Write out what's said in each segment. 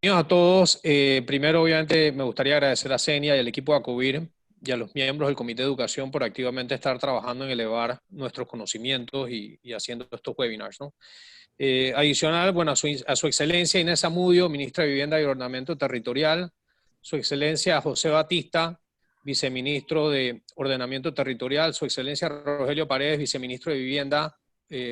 Bienvenidos a todos. Primero, obviamente, me gustaría agradecer a Senia y al equipo de ACOVIR y a los miembros del Comité de Educación por activamente estar trabajando en elevar nuestros conocimientos y haciendo estos webinars, ¿no? Adicional, bueno, a su excelencia Inés Zamudio, ministra de Vivienda y Ordenamiento Territorial, su excelencia José Batista, viceministro de Ordenamiento Territorial, su excelencia Rogelio Paredes, viceministro de Vivienda,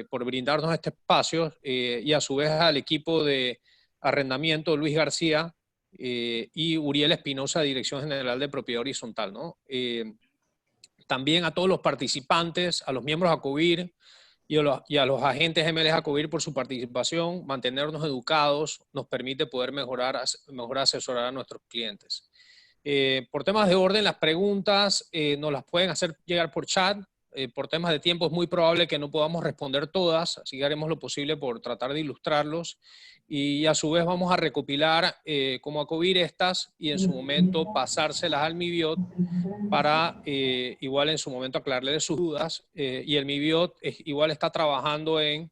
por brindarnos este espacio, y a su vez al equipo de Arrendamiento, Luis García, y Uriel Espinosa, Dirección General de Propiedad Horizontal, ¿no? También a todos los participantes, a los miembros de ACOVIR y a los agentes MLs ACOVIR por su participación. Mantenernos educados nos permite poder mejor asesorar a nuestros clientes. Por temas de orden, las preguntas nos las pueden hacer llegar por chat. Por temas de tiempo es muy probable que no podamos responder todas, así que haremos lo posible por tratar de ilustrarlos. Y a su vez vamos a recopilar como ACOVIR estas y en su momento pasárselas al MIBIOT para igual en su momento aclararle sus dudas. Y el MIBIOT igual está trabajando en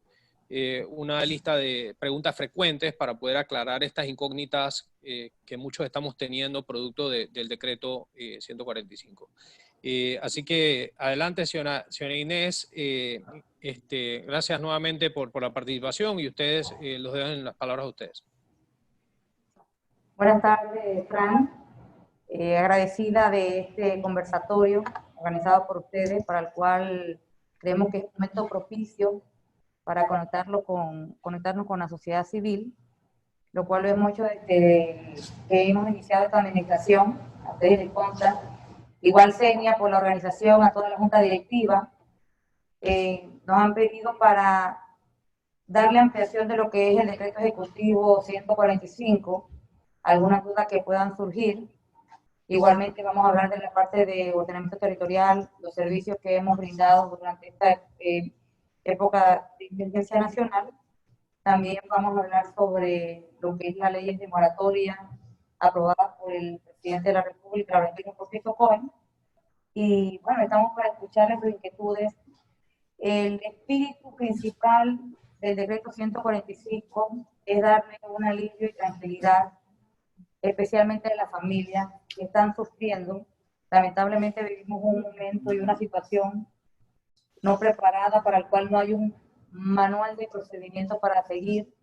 una lista de preguntas frecuentes para poder aclarar estas incógnitas que muchos estamos teniendo producto del decreto 145. Así que adelante, señora Inés. Gracias nuevamente por la participación y ustedes, los dejan las palabras a ustedes. Buenas tardes, Fran. Agradecida de este conversatorio organizado por ustedes, para el cual creemos que es un momento propicio para conectarnos con la sociedad civil, lo cual lo hemos hecho desde que hemos iniciado esta administración. A ustedes les consta, igual Senia por la organización, a toda la junta directiva, nos han pedido para darle ampliación de lo que es el decreto ejecutivo 145, algunas dudas que puedan surgir. Igualmente vamos a hablar de la parte de ordenamiento territorial, los servicios que hemos brindado durante esta época de emergencia nacional. También vamos a hablar sobre lo que es la ley de moratoria aprobada por el presidente de la República, Laurentino Cortizo Cohen. Y bueno, estamos para escucharles sus inquietudes. El espíritu principal del decreto 145 es darle un alivio y tranquilidad, especialmente a las familias que están sufriendo. Lamentablemente vivimos un momento y una situación no preparada, para el cual no hay un manual de procedimiento para seguir.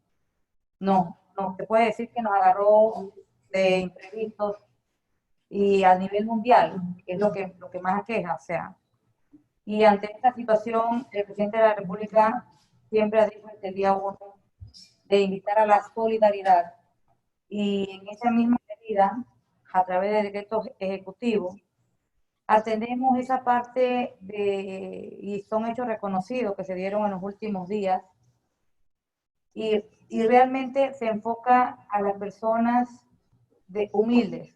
No se puede decir que nos agarró de imprevistos y a nivel mundial, que es lo que más aqueja. O sea, y ante esta situación, el presidente de la República siempre ha dicho desde el día 1 de invitar a la solidaridad, y en esa misma medida, a través de decretos ejecutivos, atendemos esa parte y son hechos reconocidos que se dieron en los últimos días, y realmente se enfoca a las personas humildes,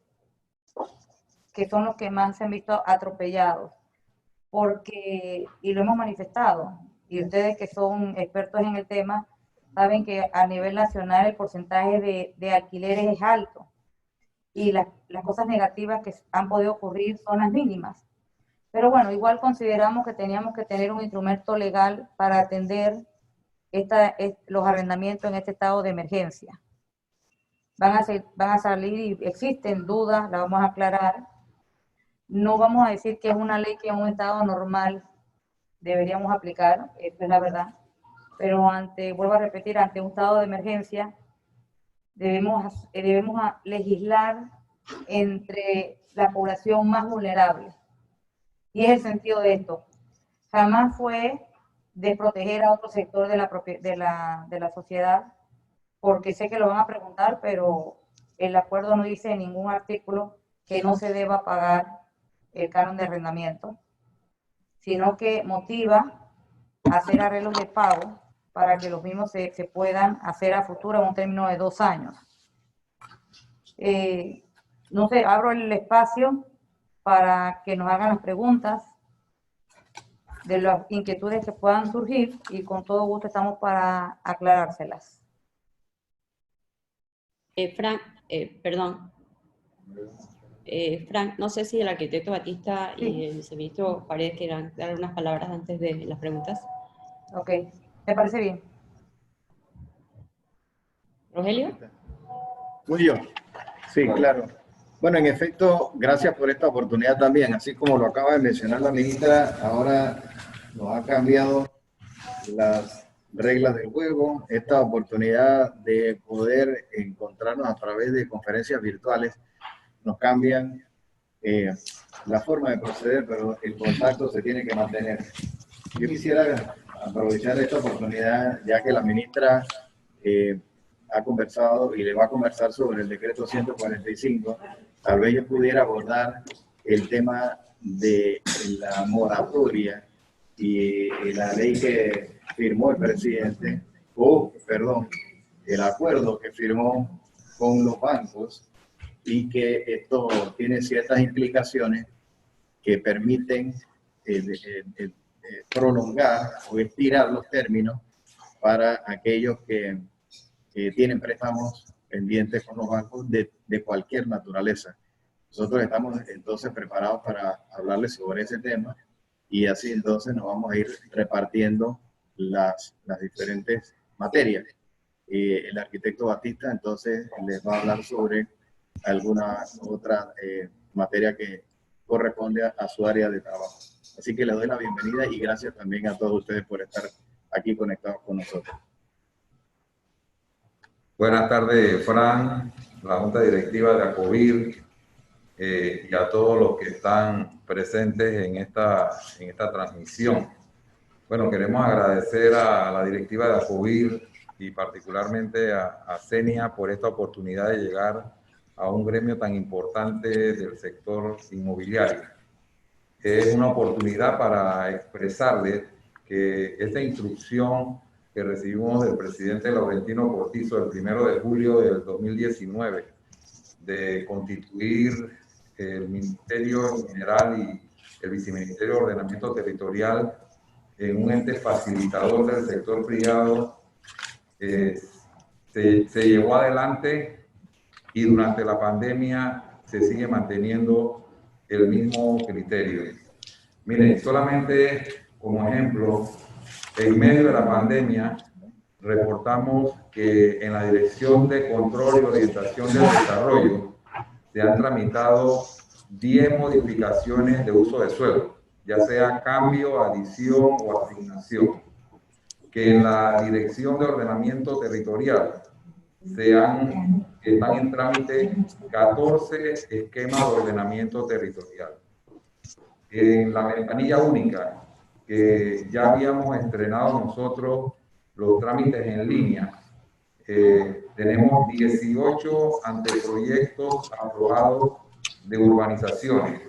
que son los que más se han visto atropellados, porque, y lo hemos manifestado, y ustedes que son expertos en el tema, saben que a nivel nacional el porcentaje de alquileres es alto, y las cosas negativas que han podido ocurrir son las mínimas. Pero bueno, igual consideramos que teníamos que tener un instrumento legal para atender los arrendamientos en este estado de emergencia. Van a salir y existen dudas, las vamos a aclarar. No vamos a decir que es una ley que en un estado normal deberíamos aplicar, esto es la verdad, pero vuelvo a repetir, ante un estado de emergencia debemos legislar entre la población más vulnerable. Y es el sentido de esto. Jamás fue desproteger a otro sector de la sociedad, porque sé que lo van a preguntar, pero el acuerdo no dice en ningún artículo que no se deba pagar el canon de arrendamiento, sino que motiva a hacer arreglos de pago para que los mismos se puedan hacer a futuro en un término de 2 años. No sé, abro el espacio para que nos hagan las preguntas de las inquietudes que puedan surgir, y con todo gusto estamos para aclarárselas. Frank, Frank, no sé si el arquitecto Batista y el viceministro Paredes quieran dar unas palabras antes de las preguntas. Ok, me parece bien. ¿Rogelio? Muy bien. Sí, claro. Bueno, en efecto, gracias por esta oportunidad también. Así como lo acaba de mencionar la ministra, ahora nos ha cambiado las reglas del juego. Esta oportunidad de poder encontrarnos a través de conferencias virtuales nos cambian la forma de proceder, pero el contacto se tiene que mantener. Yo quisiera aprovechar esta oportunidad, ya que la ministra ha conversado y le va a conversar sobre el decreto 145, tal vez yo pudiera abordar el tema de la moratoria y la ley que firmó el presidente, o, perdón, el acuerdo que firmó con los bancos, y que esto tiene ciertas implicaciones que permiten prolongar o estirar los términos para aquellos que tienen préstamos pendientes con los bancos de cualquier naturaleza. Nosotros estamos entonces preparados para hablarles sobre ese tema y así entonces nos vamos a ir repartiendo las diferentes materias. El arquitecto Batista entonces les va a hablar sobre alguna otra materia que corresponde a su área de trabajo. Así que les doy la bienvenida y gracias también a todos ustedes por estar aquí conectados con nosotros. Buenas tardes, Fran, la Junta Directiva de ACOBIR y a todos los que están presentes en esta transmisión. Bueno, queremos agradecer a la directiva de ACOBIR y particularmente a CENIA por esta oportunidad de llegar a un gremio tan importante del sector inmobiliario. Es una oportunidad para expresarles que esta instrucción que recibimos del presidente Laurentino Cortizo el 1 de julio del 2019 de constituir el Ministerio General y el Viceministerio de Ordenamiento Territorial en un ente facilitador del sector privado se llevó adelante y durante la pandemia se sigue manteniendo el mismo criterio. Miren, solamente como ejemplo, en medio de la pandemia, reportamos que en la Dirección de Control y Orientación del Desarrollo se han tramitado 10 modificaciones de uso de suelo, ya sea cambio, adición o asignación. Que en la Dirección de Ordenamiento Territorial están en trámite 14 esquemas de ordenamiento territorial. En la ventanilla única, que ya habíamos estrenado nosotros los trámites en línea, tenemos 18 anteproyectos aprobados de urbanizaciones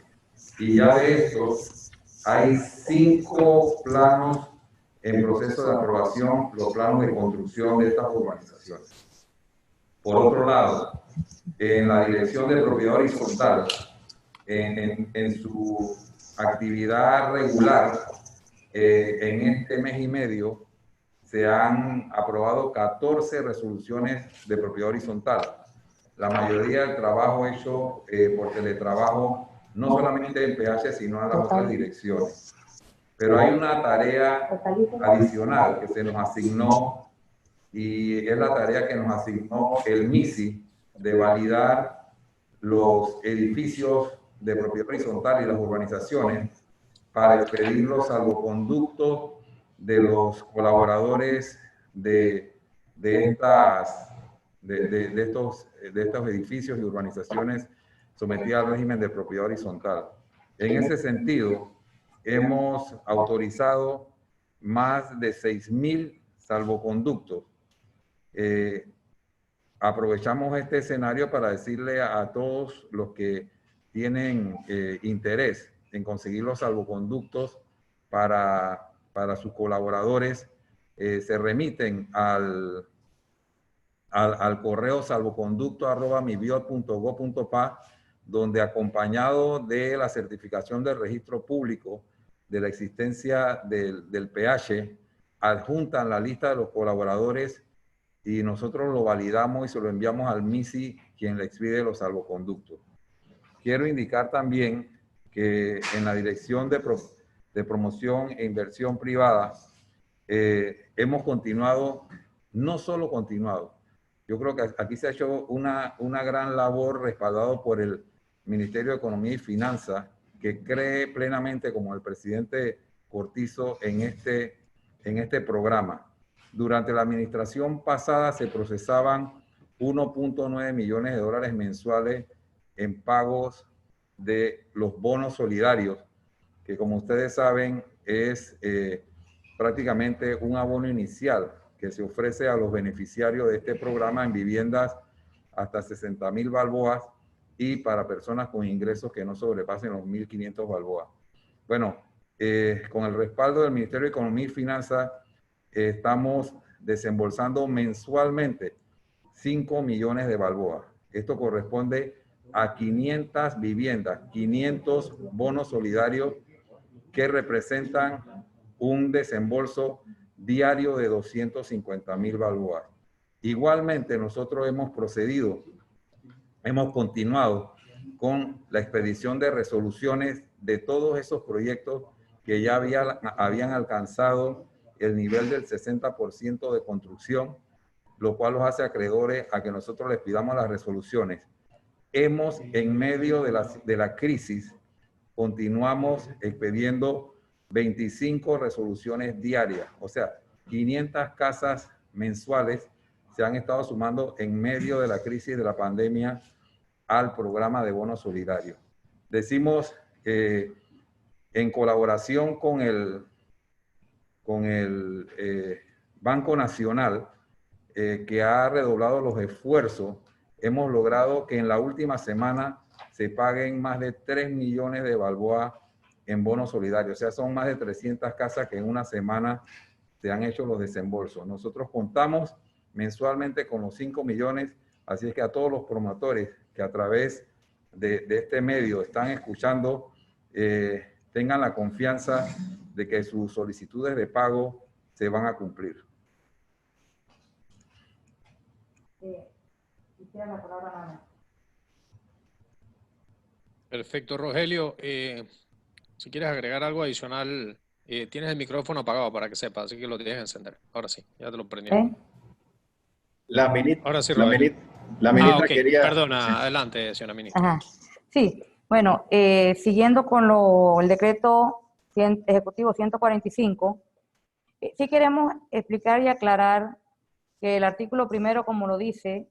y ya de estos hay 5 planos en proceso de aprobación, los planos de construcción de estas urbanizaciones. Por otro lado, en la Dirección de Propiedad Horizontal, en su actividad regular, en este mes y medio se han aprobado 14 resoluciones de propiedad horizontal. La mayoría del trabajo hecho por teletrabajo, no solamente en PH, sino en las otras direcciones. Pero hay una tarea adicional que se nos asignó y es la tarea que nos asignó el MISI de validar los edificios de propiedad horizontal y las urbanizaciones para expedir los salvoconductos de los colaboradores de estos edificios y urbanizaciones sometidas al régimen de propiedad horizontal. En ese sentido, hemos autorizado más de 6.000 salvoconductos. Aprovechamos este escenario para decirle a todos los que tienen interés en conseguir los salvoconductos para sus colaboradores, se remiten al correo salvoconducto@mibiot.gov.pa, donde acompañado de la certificación del registro público de la existencia del PH, adjuntan la lista de los colaboradores y nosotros lo validamos y se lo enviamos al MISI, quien le expide los salvoconductos. Quiero indicar también que en la Dirección de Promoción e Inversión Privada hemos continuado, no solo continuado, Yo creo que aquí se ha hecho una gran labor respaldado por el Ministerio de Economía y Finanzas, que cree plenamente, como el presidente Cortizo, en este programa. Durante la administración pasada se procesaban 1.9 millones de dólares mensuales en pagos de los bonos solidarios, que como ustedes saben es prácticamente un abono inicial que se ofrece a los beneficiarios de este programa en viviendas hasta 60,000 balboas y para personas con ingresos que no sobrepasen los 1.500 balboas. Bueno, con el respaldo del Ministerio de Economía y Finanzas, estamos desembolsando mensualmente 5 millones de balboas. Esto corresponde a 500 viviendas, 500 bonos solidarios que representan un desembolso diario de 250,000 balboas. Igualmente, nosotros hemos continuado con la expedición de resoluciones de todos esos proyectos que ya habían alcanzado el nivel del 60% de construcción, lo cual los hace acreedores a que nosotros les pidamos las resoluciones. En medio de la crisis, continuamos expediendo 25 resoluciones diarias, o sea, 500 casas mensuales se han estado sumando en medio de la crisis de la pandemia al programa de bonos solidarios. Decimos en colaboración con el Banco Nacional, que ha redoblado los esfuerzos, hemos logrado que en la última semana se paguen más de 3 millones de balboas en bonos solidarios. O sea, son más de 300 casas que en una semana se han hecho los desembolsos. Nosotros contamos mensualmente con los 5 millones, así es que a todos los promotores que a través de este medio están escuchando, tengan la confianza de que sus solicitudes de pago se van a cumplir. Quisiera la palabra, Ana. Perfecto, Rogelio. Si quieres agregar algo adicional, tienes el micrófono apagado para que sepas, así que lo tienes que encender. Ahora sí, ya te lo prendí. La ministra, Ahora sí, la Rogelio. ministra Ok. quería... Perdona, Sí. adelante, señora ministra. Ajá. Sí, bueno, siguiendo con el decreto ejecutivo 145, sí queremos explicar y aclarar que el artículo primero, como lo dice,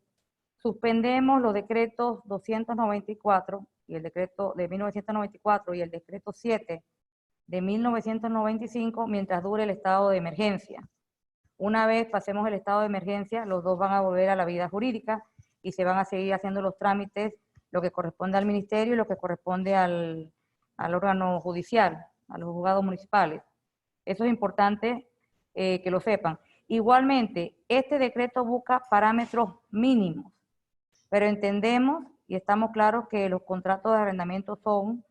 suspendemos los decretos 294 y el decreto de 1994 y el decreto 7 de 1995 mientras dure el estado de emergencia. Una vez pasemos el estado de emergencia, los dos van a volver a la vida jurídica y se van a seguir haciendo los trámites, lo que corresponde al ministerio y lo que corresponde al órgano judicial, a los juzgados municipales. Eso es importante que lo sepan. Igualmente, este decreto busca parámetros mínimos, pero entendemos y estamos claros que los contratos de arrendamiento son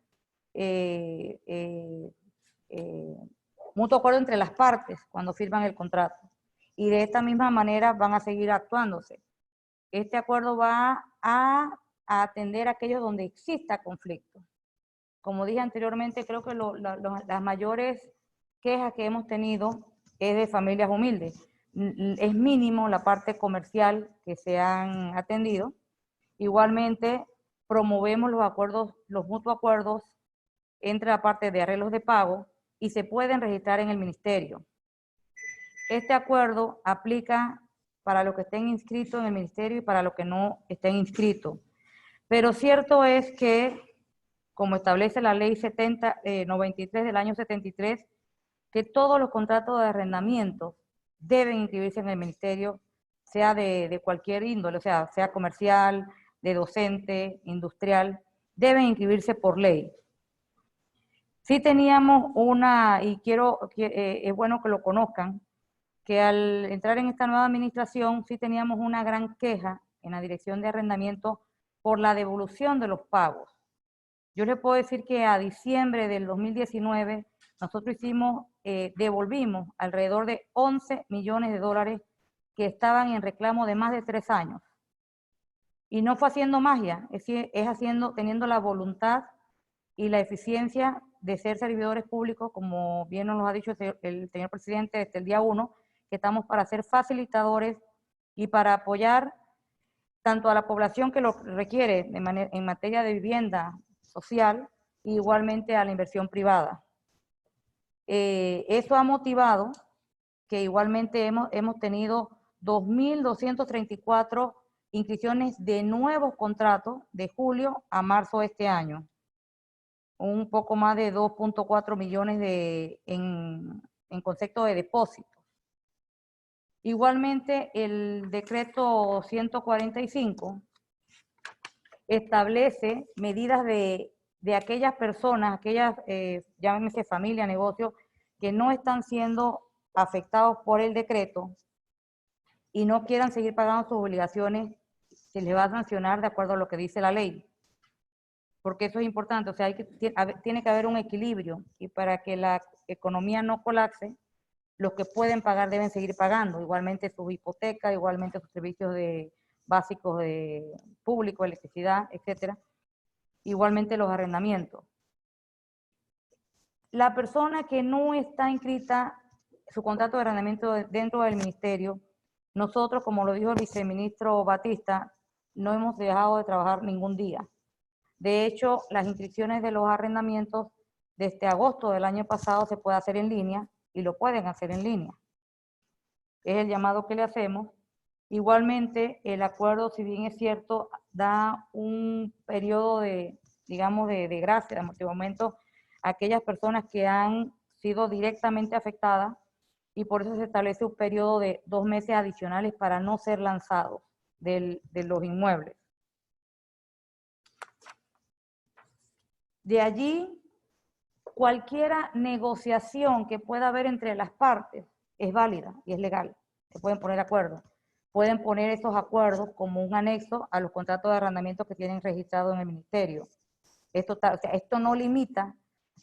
mutuo acuerdo entre las partes cuando firman el contrato. Y de esta misma manera van a seguir actuándose. Este acuerdo va a atender a aquellos donde exista conflicto. Como dije anteriormente, creo que las mayores quejas que hemos tenido es de familias humildes. Es mínimo la parte comercial que se han atendido. Igualmente, promovemos los acuerdos, los mutuos acuerdos entre la parte de arreglos de pago y se pueden registrar en el ministerio. Este acuerdo aplica para los que estén inscritos en el ministerio y para los que no estén inscritos. Pero cierto es que, como establece la ley 93 del año 73, que todos los contratos de arrendamiento deben inscribirse en el ministerio, sea de cualquier índole, o sea comercial, de docente, industrial, deben inscribirse por ley. Sí teníamos y es bueno que lo conozcan, que al entrar en esta nueva administración sí teníamos una gran queja en la dirección de arrendamiento por la devolución de los pagos. Yo les puedo decir que a diciembre del 2019 nosotros devolvimos alrededor de 11 millones de dólares que estaban en reclamo de más de 3 años. Y no fue haciendo magia, es teniendo la voluntad y la eficiencia de ser servidores públicos, como bien nos lo ha dicho el señor presidente desde el día 1, que estamos para ser facilitadores y para apoyar tanto a la población que lo requiere en materia de vivienda social, e igualmente a la inversión privada. Eso ha motivado que igualmente hemos tenido 2.234 inscripciones de nuevos contratos de julio a marzo de este año. Un poco más de 2.4 millones en concepto de depósitos. Igualmente, el decreto 145 establece medidas de aquellas personas, aquellas, llámense familia, negocio, que no están siendo afectados por el decreto y no quieran seguir pagando sus obligaciones, se les va a sancionar de acuerdo a lo que dice la ley. Porque eso es importante, o sea, tiene que haber un equilibrio, y para que la economía no colapse, los que pueden pagar deben seguir pagando, igualmente sus hipotecas, igualmente sus servicios básicos de público, electricidad, etcétera, igualmente los arrendamientos. La persona que no está inscrita, su contrato de arrendamiento dentro del ministerio, nosotros, como lo dijo el viceministro Batista, no hemos dejado de trabajar ningún día. De hecho, las inscripciones de los arrendamientos desde agosto del año pasado se puede hacer en línea y lo pueden hacer en línea. Es el llamado que le hacemos. Igualmente, el acuerdo, si bien es cierto, da un periodo digamos, de gracia, de amortiguamiento a aquellas personas que han sido directamente afectadas, y por eso se establece un periodo de 2 meses adicionales para no ser lanzados de los inmuebles. De allí, cualquier negociación que pueda haber entre las partes es válida y es legal. Se pueden poner de acuerdo. Pueden poner esos acuerdos como un anexo a los contratos de arrendamiento que tienen registrados en el ministerio. Esto no limita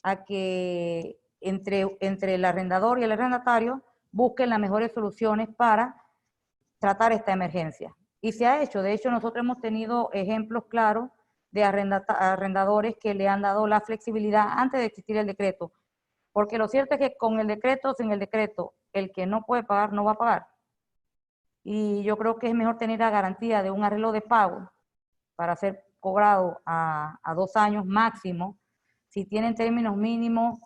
a que entre el arrendador y el arrendatario busquen las mejores soluciones para tratar esta emergencia. Y se ha hecho. De hecho, nosotros hemos tenido ejemplos claros de arrendadores que le han dado la flexibilidad antes de existir el decreto. Porque lo cierto es que con el decreto, sin el decreto, el que no puede pagar no va a pagar. Y yo creo que es mejor tener la garantía de un arreglo de pago para ser cobrado a 2 años máximo. Si tienen términos mínimos,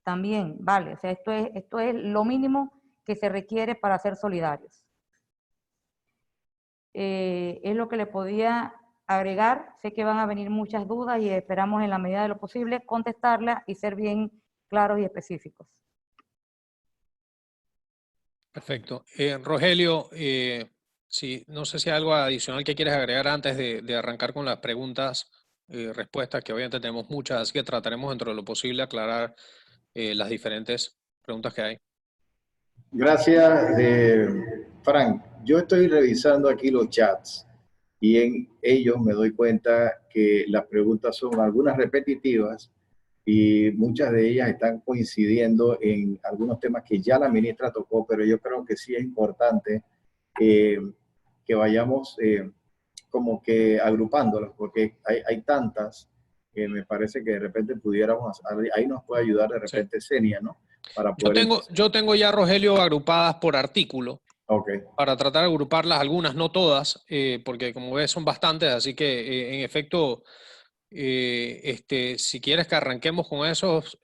también vale. O sea, esto es lo mínimo que se requiere para ser solidarios. Es lo que le podía agregar. Sé que van a venir muchas dudas y esperamos en la medida de lo posible contestarlas y ser bien claros y específicos. Perfecto. Rogelio, sí, no sé si hay algo adicional que quieres agregar antes de arrancar con las preguntas, respuestas, que obviamente tenemos muchas, así que trataremos dentro de lo posible aclarar las diferentes preguntas que hay. Gracias, Frank. Yo estoy revisando aquí los chats y en ellos me doy cuenta que las preguntas son algunas repetitivas y muchas de ellas están coincidiendo en algunos temas que ya la ministra tocó, pero yo creo que sí es importante que vayamos como que agrupándolas, porque hay tantas que me parece que de repente pudiéramos, ahí nos puede ayudar de repente Senia, ¿no? Para poder yo tengo ya, Rogelio, agrupadas por artículo. Okay. Para tratar de agruparlas, algunas, no todas, porque como ves son bastantes, así que en efecto, si quieres que arranquemos con esos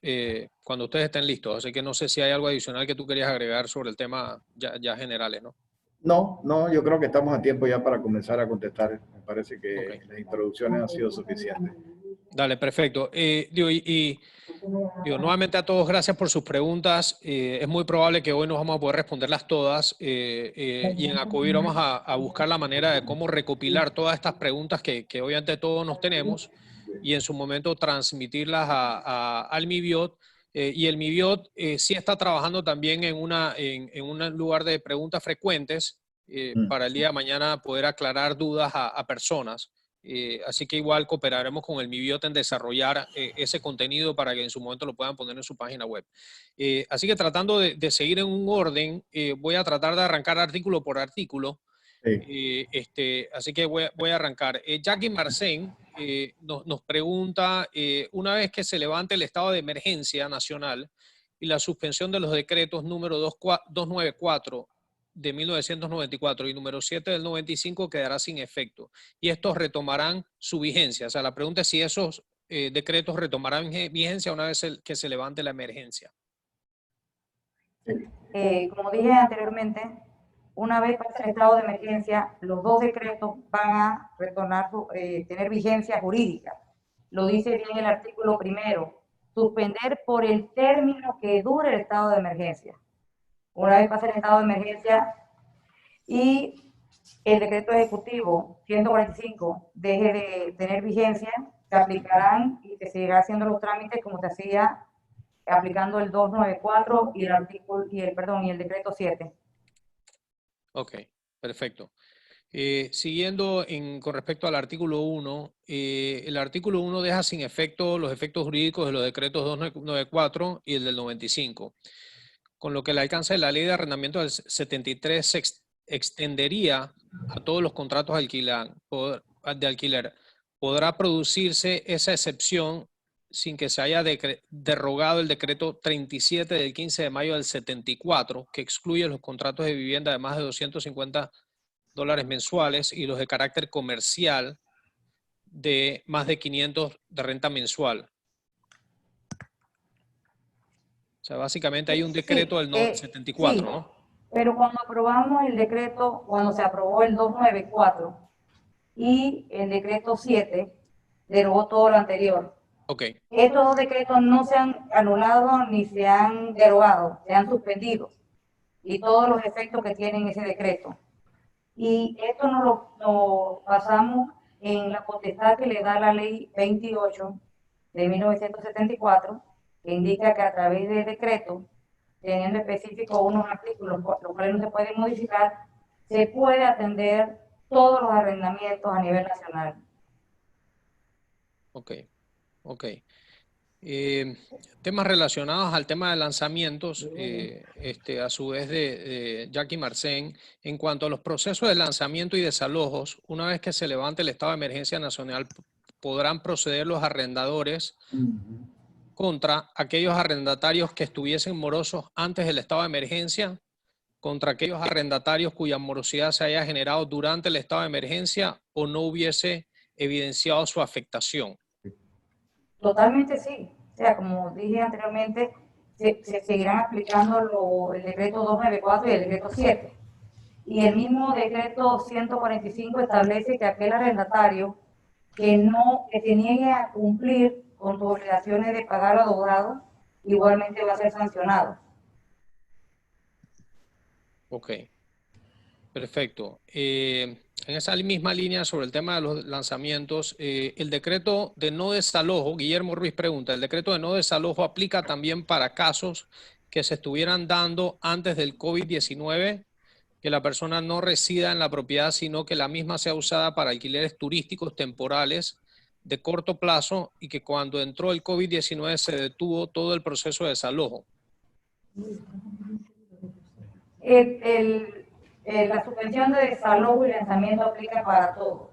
cuando ustedes estén listos. Así que no sé si hay algo adicional que tú querías agregar sobre el tema ya generales, ¿no? No, yo creo que estamos a tiempo ya para comenzar a contestar. Me parece que las introducciones han sido suficientes. Dale, perfecto. Nuevamente a todos, gracias por sus preguntas. Es muy probable que hoy no vamos a poder responderlas todas y en Acubir vamos a buscar la manera de cómo recopilar todas estas preguntas que obviamente todos nos tenemos y en su momento transmitirlas al MIBIOT. Y el MIBIOT sí está trabajando también en un lugar de preguntas frecuentes para el día de mañana poder aclarar dudas a personas. Así que igual cooperaremos con el MIBIOT en desarrollar ese contenido para que en su momento lo puedan poner en su página web. Así que tratando de seguir en un orden, voy a tratar de arrancar artículo por artículo. Sí. Así que voy a arrancar. Jackie Marcén nos pregunta, una vez que se levante el estado de emergencia nacional y la suspensión de los decretos número 294 de 1994 y número 7 del 95 quedará sin efecto. Y estos retomarán su vigencia. O sea, la pregunta es si esos decretos retomarán vigencia una vez que se levante la emergencia. Como dije anteriormente, una vez pase el estado de emergencia, los dos decretos van a retornar, tener vigencia jurídica. Lo dice bien el artículo primero, suspender por el término que dure el estado de emergencia. Una vez pase el estado de emergencia y el decreto ejecutivo 145 deje de tener vigencia, se aplicarán y se seguirá haciendo los trámites como se hacía aplicando el 294 y el decreto 7. Ok, perfecto. Siguiendo con respecto al artículo 1, el artículo 1 deja sin efecto los efectos jurídicos de los decretos 294 y el del 95, con lo que el alcance de la ley de arrendamiento del 73 se extendería a todos los contratos de alquiler. Podrá producirse esa excepción sin que se haya derogado el decreto 37 del 15 de mayo del 74, que excluye los contratos de vivienda de más de $250 mensuales y los de carácter comercial de más de 500 de renta mensual. O sea, básicamente hay un decreto del 74, sí, ¿no? Pero cuando aprobamos el decreto, cuando se aprobó el 294 y el decreto 7, derogó todo lo anterior. Okay. Estos dos decretos no se han anulado ni se han derogado, se han suspendido. Y todos los efectos que tienen ese decreto. Y esto lo basamos en la potestad que le da la ley 28 de 1974, que indica que a través de decreto, teniendo específico unos artículos, los cuales no se pueden modificar, se puede atender todos los arrendamientos a nivel nacional. Ok, ok. Temas relacionados al tema de lanzamientos, a su vez de Jackie Marcén, en cuanto a los procesos de lanzamiento y desalojos, una vez que se levante el estado de emergencia nacional, podrán proceder los arrendadores contra aquellos arrendatarios que estuviesen morosos antes del estado de emergencia, contra aquellos arrendatarios cuya morosidad se haya generado durante el estado de emergencia o no hubiese evidenciado su afectación. Totalmente sí. O sea, como dije anteriormente, se seguirán aplicando el decreto 294 y el decreto 7. Y el mismo decreto 145 establece que aquel arrendatario que se niegue a cumplir con sus obligaciones de pagar al abogado, igualmente va a ser sancionado. Ok, perfecto. En esa misma línea sobre el tema de los lanzamientos, el decreto de no desalojo, Guillermo Ruiz pregunta, ¿el decreto de no desalojo aplica también para casos que se estuvieran dando antes del COVID-19, que la persona no resida en la propiedad, sino que la misma sea usada para alquileres turísticos temporales de corto plazo y que cuando entró el COVID-19 se detuvo todo el proceso de desalojo? La suspensión de desalojo y lanzamiento aplica para todos.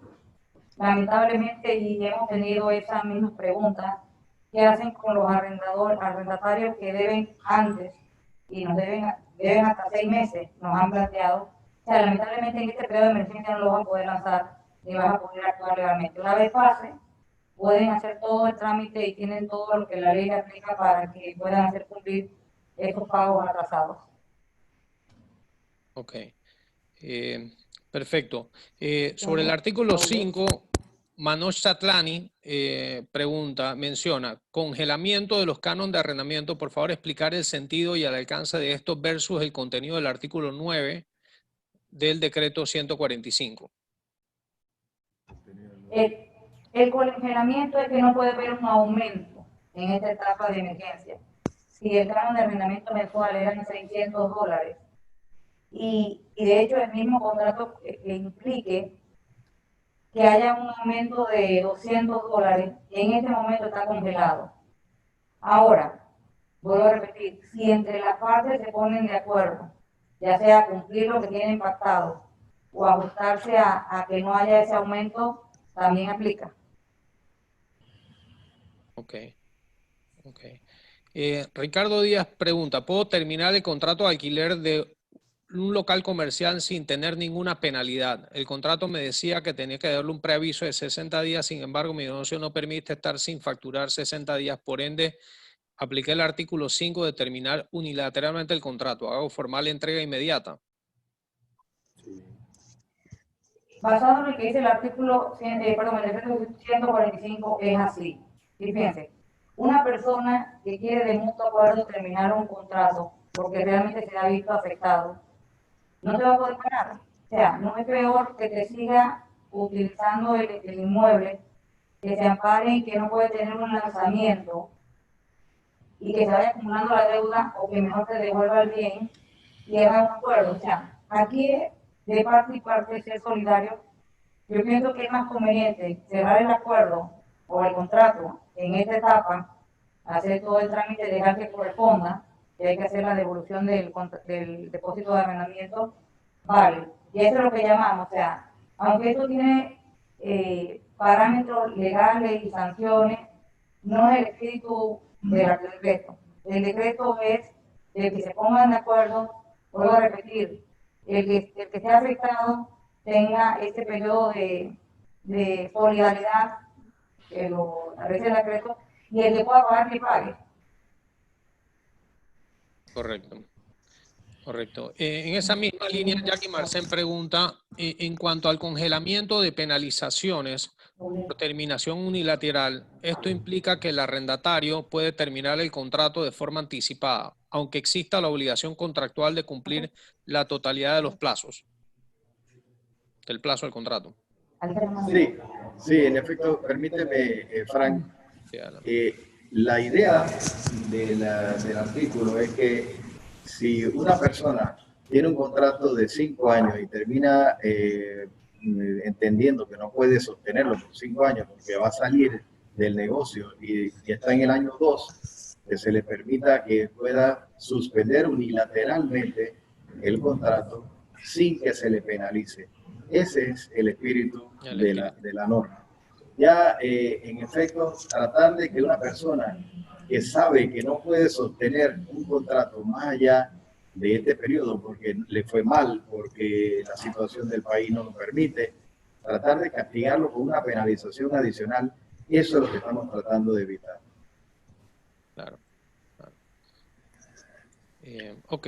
Lamentablemente, y hemos tenido esas mismas preguntas, ¿qué hacen con los arrendatarios que deben antes y nos deben hasta 6 meses? Nos han planteado. O sea, lamentablemente en este periodo de emergencia no los vas a poder lanzar ni vas a poder actuar legalmente. Una vez pase, pueden hacer todo el trámite y tienen todo lo que la ley le aplica para que puedan hacer cumplir estos pagos atrasados. Ok, perfecto. Sobre el artículo 5, Manoj Satlani menciona, congelamiento de los cánones de arrendamiento. Por favor, explicar el sentido y el alcance de esto versus el contenido del artículo 9 del decreto 145. El congelamiento es que no puede haber un aumento en esta etapa de emergencia. Si el canon de arrendamiento mensual era de $600 y de hecho el mismo contrato que implique que haya un aumento de $200, en este momento está congelado. Ahora, vuelvo a repetir, si entre las partes se ponen de acuerdo, ya sea cumplir lo que tienen pactado o ajustarse a que no haya ese aumento, también aplica. Ok, ok. Ricardo Díaz pregunta, ¿puedo terminar el contrato de alquiler de un local comercial sin tener ninguna penalidad. El contrato me decía que tenía que darle un preaviso de 60 días, sin embargo, mi negocio no permite estar sin facturar 60 días, por ende, apliqué el artículo 5 de terminar unilateralmente el contrato. Hago formal entrega inmediata. Basado en lo que dice el artículo, el decreto 145 es así. Y fíjense, una persona que quiere de mutuo acuerdo terminar un contrato porque realmente se ha visto afectado, no te va a poder pagar. O sea, no es peor que te siga utilizando el inmueble, que se ampare y que no puede tener un lanzamiento y que se vaya acumulando la deuda o que mejor te devuelva el bien y haga un acuerdo. O sea, aquí es de parte y parte ser solidario. Yo pienso que es más conveniente cerrar el acuerdo o el contrato en esta etapa, hacer todo el trámite legal que corresponda, que hay que hacer la devolución del depósito de arrendamiento, vale. Y eso es lo que llamamos, o sea, aunque esto tiene parámetros legales y sanciones, no es el espíritu del decreto. El decreto es el que se pongan de acuerdo, vuelvo a repetir, el que sea afectado tenga este periodo de solidaridad que lo establece el decreto y el que pueda pagar que pague. Correcto. Correcto. En esa misma línea, Jackie Marcén pregunta, en cuanto al congelamiento de penalizaciones por terminación unilateral, esto implica que el arrendatario puede terminar el contrato de forma anticipada, aunque exista la obligación contractual de cumplir la totalidad de los plazos, del plazo del contrato. Sí, sí, en efecto, permíteme, Frank, Sí, Alan. la idea del artículo es que si una persona tiene un contrato de 5 años y termina entendiendo que no puede sostenerlo por 5 años porque va a salir del negocio y está en el año 2, que se le permita que pueda suspender unilateralmente el contrato sin que se le penalice. Ese es el espíritu de la norma. Ya, en efecto, tratar de que una persona que sabe que no puede sostener un contrato más allá de este periodo porque le fue mal, porque la situación del país no lo permite, tratar de castigarlo con una penalización adicional, eso es lo que estamos tratando de evitar. Claro. Claro. Ok.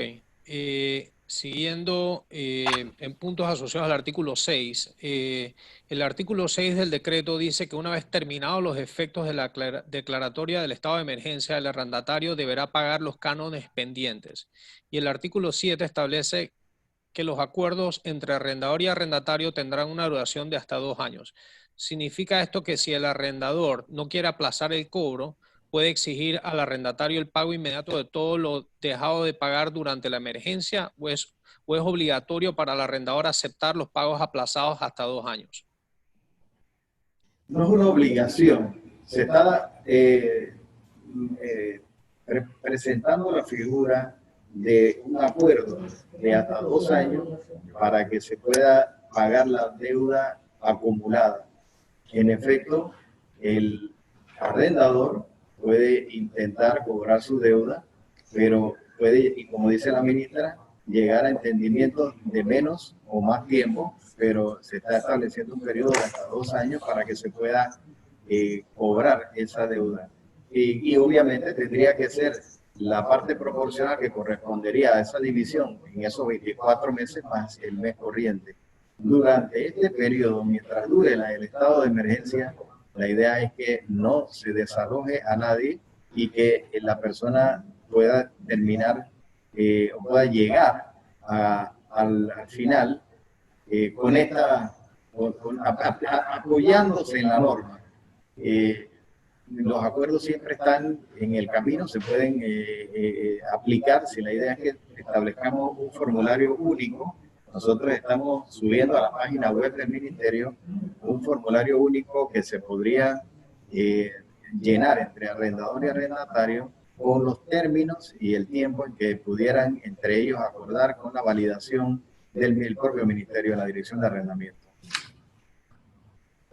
Siguiendo en puntos asociados al artículo 6, el artículo 6 del decreto dice que una vez terminados los efectos de la declaratoria del estado de emergencia, el arrendatario deberá pagar los cánones pendientes. Y el artículo 7 establece que los acuerdos entre arrendador y arrendatario tendrán una duración de hasta 2 años. Significa esto que si el arrendador no quiere aplazar el cobro, puede exigir al arrendatario el pago inmediato de todo lo dejado de pagar durante la emergencia o es obligatorio para el arrendador aceptar los pagos aplazados hasta 2 años. No es una obligación, se está presentando la figura de un acuerdo de hasta 2 años para que se pueda pagar la deuda acumulada. En efecto, el arrendador puede intentar cobrar su deuda, pero puede, y como dice la ministra, llegar a entendimientos de menos o más tiempo, pero se está estableciendo un periodo de hasta 2 años para que se pueda cobrar esa deuda. Y obviamente tendría que ser la parte proporcional que correspondería a esa división en esos 24 meses más el mes corriente. Durante este periodo, mientras dure el estado de emergencia, la idea es que no se desaloje a nadie y que la persona pueda terminar o pueda llegar al final con apoyándose en la norma. Los acuerdos siempre están en el camino, se pueden aplicar si la idea es que establezcamos un formulario único. Nosotros estamos subiendo a la página web del Ministerio un formulario único que se podría llenar entre arrendador y arrendatario con los términos y el tiempo en que pudieran entre ellos acordar con la validación del propio Ministerio de la Dirección de Arrendamiento.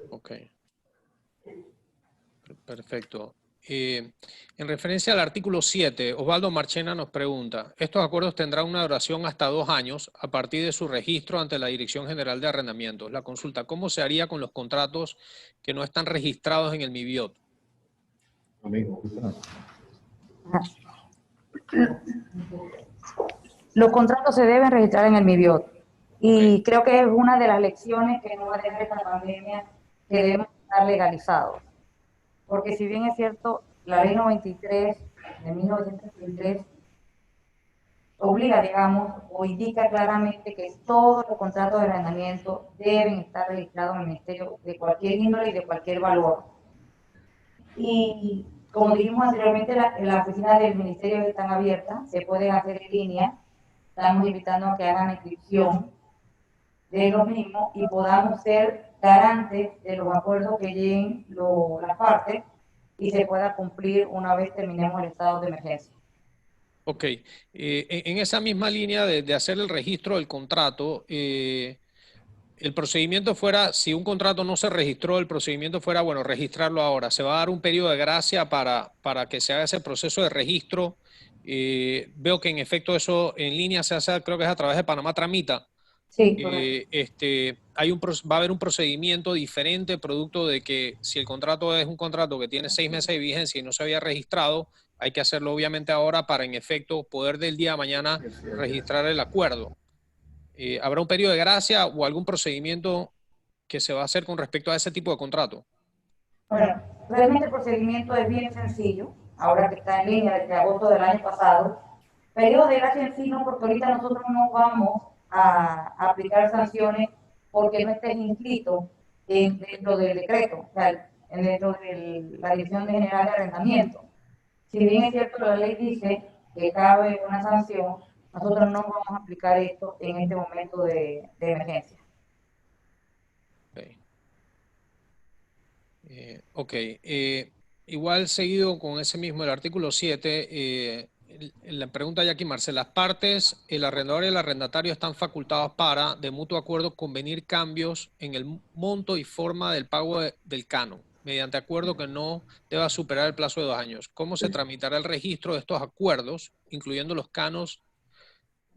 Ok. Perfecto. En referencia al artículo 7, Osvaldo Marchena nos pregunta, estos acuerdos tendrán una duración hasta 2 años a partir de su registro ante la Dirección General de Arrendamientos. La consulta, ¿cómo se haría con los contratos que no están registrados en el MIBIOT? Los contratos se deben registrar en el MIBIOT. Y creo que es una de las lecciones que nos va a dejar esta pandemia, que debemos estar legalizados. Porque si bien es cierto, la ley 93 de 1993 obliga, digamos, o indica claramente que todos los contratos de arrendamiento deben estar registrados en el Ministerio de cualquier índole y de cualquier valor. Y como dijimos anteriormente, las oficinas del Ministerio están abiertas, se pueden hacer en línea. Estamos invitando a que hagan la inscripción de los mismos y podamos ser garantes de los acuerdos que lleguen las partes y se pueda cumplir una vez terminemos el estado de emergencia. Ok. En esa misma línea de hacer el registro del contrato, el procedimiento fuera, si un contrato no se registró, el procedimiento fuera, bueno, registrarlo ahora. Se va a dar un periodo de gracia para que se haga ese proceso de registro. Veo que en efecto eso en línea se hace, creo que es a través de Panamá Tramita. Sí, va a haber un procedimiento diferente producto de que si el contrato es un contrato que tiene 6 meses de vigencia y no se había registrado, hay que hacerlo obviamente ahora para en efecto poder del día de mañana registrar el acuerdo. ¿Habrá un periodo de gracia o algún procedimiento que se va a hacer con respecto a ese tipo de contrato? Bueno, realmente el procedimiento es bien sencillo, ahora que está en línea desde agosto del año pasado. Periodo de gracia en sí no, porque ahorita nosotros no vamos a aplicar sanciones porque no estés inscrito dentro del decreto, o sea, dentro de la Dirección General de Arrendamiento. Si bien es cierto, la ley dice que cabe una sanción, nosotros no vamos a aplicar esto en este momento de emergencia. Igual seguido con ese mismo, el artículo 7, la pregunta ya aquí, Marcela, las partes, el arrendador y el arrendatario están facultados para, de mutuo acuerdo, convenir cambios en el monto y forma del pago del canon, mediante acuerdo que no deba superar el plazo de 2 años. ¿Cómo se tramitará el registro de estos acuerdos, incluyendo los canos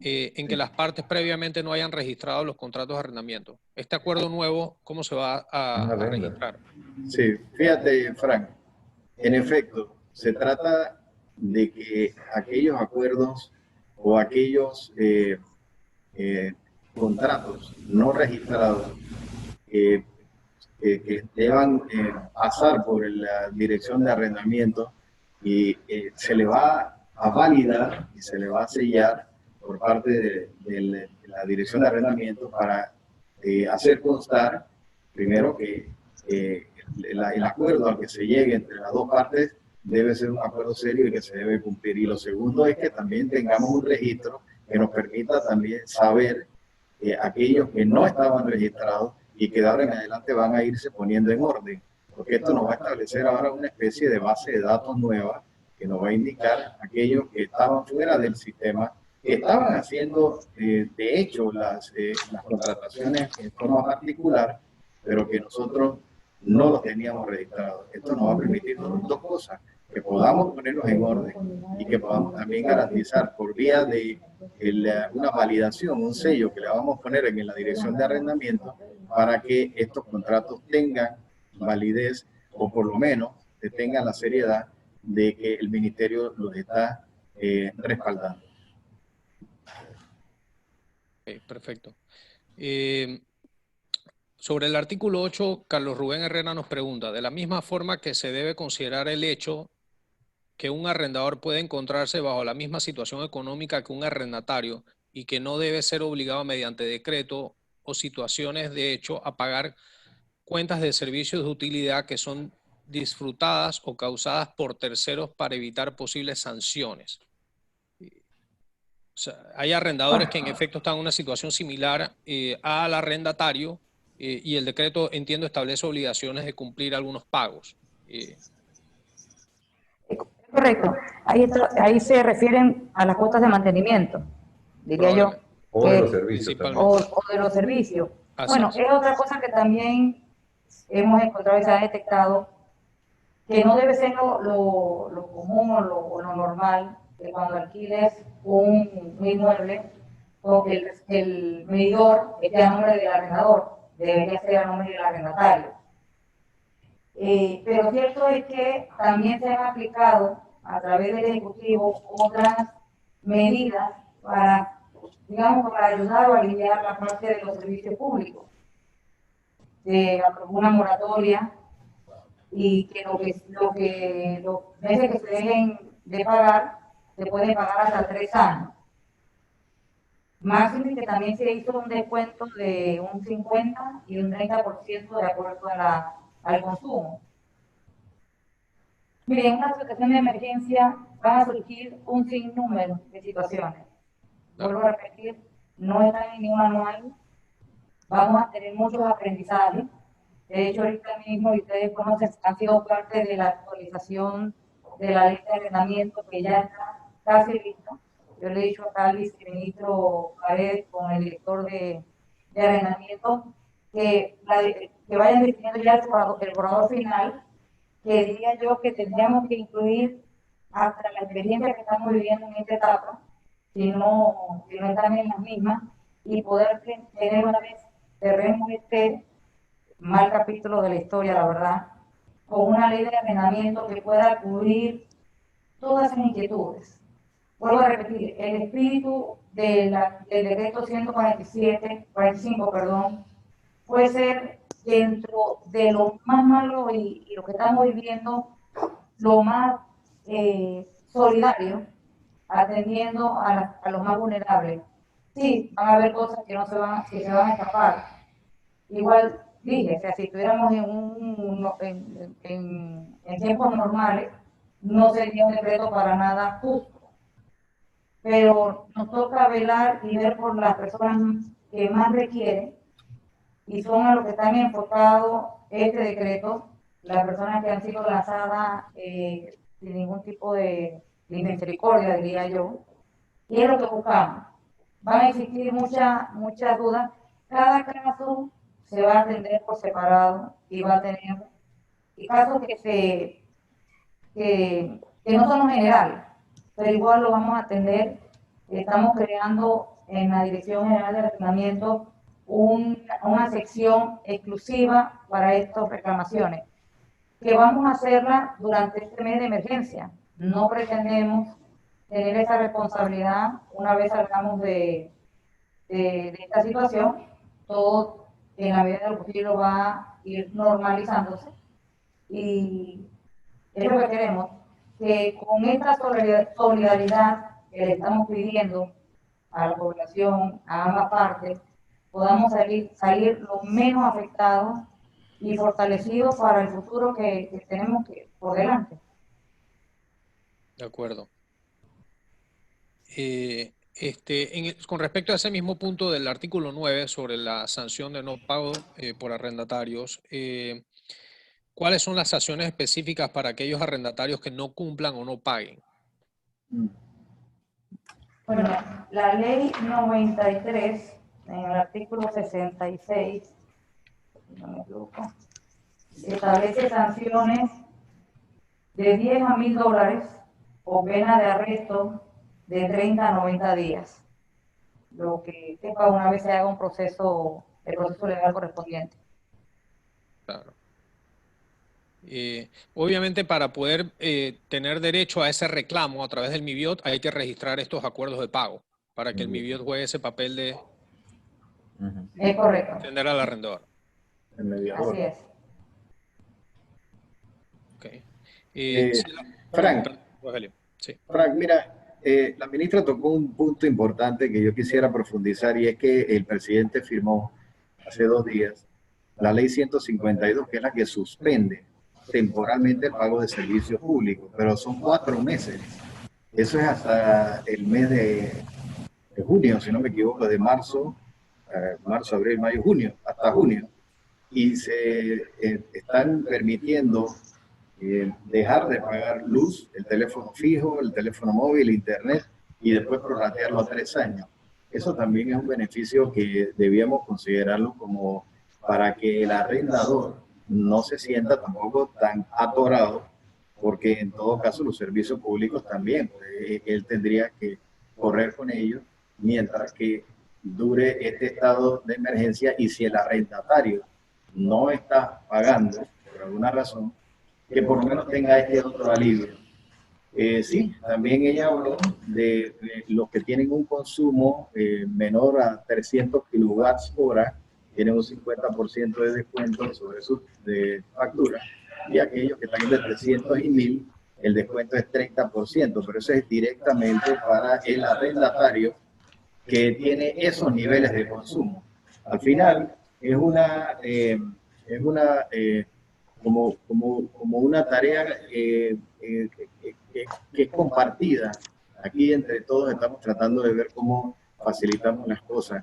en que las partes previamente no hayan registrado los contratos de arrendamiento? Este acuerdo nuevo, ¿cómo se va a registrar? Sí, fíjate, Frank, en efecto, se trata de que aquellos acuerdos o aquellos contratos no registrados que deban pasar por la dirección de arrendamiento y se le va a validar y se le va a sellar por parte de la dirección de arrendamiento para hacer constar, primero, que el acuerdo al que se llegue entre las dos partes debe ser un acuerdo serio y que se debe cumplir. Y lo segundo es que también tengamos un registro que nos permita también saber aquellos que no estaban registrados y que de ahora en adelante van a irse poniendo en orden, porque esto nos va a establecer ahora una especie de base de datos nueva que nos va a indicar aquellos que estaban fuera del sistema, que estaban haciendo de hecho las contrataciones en forma particular, pero que nosotros no los teníamos registrados. Esto nos va a permitir dos cosas: que podamos ponerlos en orden y que podamos también garantizar por vía de una validación, un sello que le vamos a poner en la dirección de arrendamiento para que estos contratos tengan validez o por lo menos tengan la seriedad de que el ministerio los está respaldando. Okay, perfecto. Sobre el artículo 8, Carlos Rubén Herrera nos pregunta, de la misma forma que se debe considerar el hecho que un arrendador puede encontrarse bajo la misma situación económica que un arrendatario y que no debe ser obligado mediante decreto o situaciones de hecho a pagar cuentas de servicios de utilidad que son disfrutadas o causadas por terceros para evitar posibles sanciones. O sea, hay arrendadores que en efecto están en una situación similar al arrendatario y el decreto, entiendo, establece obligaciones de cumplir algunos pagos. Correcto. Ahí se refieren a las cuotas de mantenimiento, diría yo. O de los servicios. O de los servicios. Así bueno, es otra cosa que también hemos encontrado y se ha detectado, que no debe ser lo común o lo normal, que cuando alquiles un inmueble, el medidor esté a nombre del arrendador, debería ser a nombre del arrendatario. Pero cierto es que también se han aplicado a través del Ejecutivo otras medidas para, digamos, para ayudar o aliviar la parte de los servicios públicos. Se aprobó una moratoria y que los meses que se dejen de pagar se pueden pagar hasta 3 años. Máximo que también se hizo un descuento de un 50 y un 30% de acuerdo al consumo. Miren, en una situación de emergencia van a surgir un sinnúmero de situaciones. Vuelvo a repetir, no está en ningún manual, vamos a tener muchos aprendizajes. De hecho, ahorita mismo, y ustedes conocen, han sido parte de la actualización de la ley de arrendamiento, que ya está casi lista. Yo le he dicho acá al viceministro Paredes, con el director de arrendamiento, que vayan definiendo ya el borrador final, que diría yo que tendríamos que incluir hasta la experiencia que estamos viviendo en esta etapa, si no están en las mismas, y poder tener una vez cerremos este mal capítulo de la historia, la verdad, con una ley de arrendamiento que pueda cubrir todas esas inquietudes. Vuelvo a repetir, el espíritu del decreto 145, puede ser dentro de lo más malo y lo que estamos viviendo, lo más solidario, atendiendo a los más vulnerables. Sí, van a haber cosas que se van a escapar. Igual dije, o sea, si estuviéramos en tiempos normales, no sería un decreto para nada justo. Pero nos toca velar y ver por las personas que más requieren, y son a los que están enfocados este decreto, las personas que han sido lanzadas sin ningún tipo de misericordia, diría yo, y es lo que buscamos. Van a existir muchas dudas. Cada caso se va a atender por separado y va a tener casos que no son los generales, pero igual lo vamos a atender. Estamos creando en la Dirección General de Arrendamiento una sección exclusiva para estas reclamaciones, que vamos a hacerla durante este mes de emergencia. No pretendemos tener esa responsabilidad una vez salgamos de esta situación. Todo en la medida de lo posible va a ir normalizándose, y es lo que queremos, que con esta solidaridad que le estamos pidiendo a la población, a ambas partes, podamos salir lo menos afectados y fortalecidos para el futuro que tenemos por delante. De acuerdo. Con respecto a ese mismo punto del artículo 9 sobre la sanción de no pago por arrendatarios, ¿cuáles son las sanciones específicas para aquellos arrendatarios que no cumplan o no paguen? Bueno, la ley 93, en el artículo 66, si no me equivoco, establece sanciones de 10 a $1,000 o pena de arresto de 30 a 90 días. Lo que sepa una vez se haga el proceso legal correspondiente. Claro. Obviamente, para poder tener derecho a ese reclamo a través del MIBIOT, hay que registrar estos acuerdos de pago para que el MIBIOT juegue ese papel de es correcto. atender al arrendador. El mediador. Así es. Okay. Frank, Rogelio, sí. Frank, mira, la ministra tocó un punto importante que yo quisiera profundizar, y es que el presidente firmó hace 2 días la ley 152, que es la que suspende temporalmente el pago de servicios públicos, pero son 4 meses. Eso es hasta el mes de junio, si no me equivoco, de marzo, abril, mayo, junio, hasta junio. Y se están permitiendo dejar de pagar luz, el teléfono fijo, el teléfono móvil, internet, y después prorratearlo a 3 años. Eso también es un beneficio que debíamos considerarlo como para que el arrendador no se sienta tampoco tan atorado porque en todo caso los servicios públicos también, él tendría que correr con ellos mientras que dure este estado de emergencia, y si el arrendatario no está pagando por alguna razón, que por lo menos tenga este otro alivio. Sí, también ella habló de los que tienen un consumo menor a 300 kilowatts hora, tienen un 50% de descuento sobre su factura, y aquellos que están entre 300 y 1000, el descuento es 30%, pero eso es directamente para el arrendatario que tiene esos niveles de consumo. Al final, como una tarea que es compartida. Aquí entre todos estamos tratando de ver cómo facilitamos las cosas.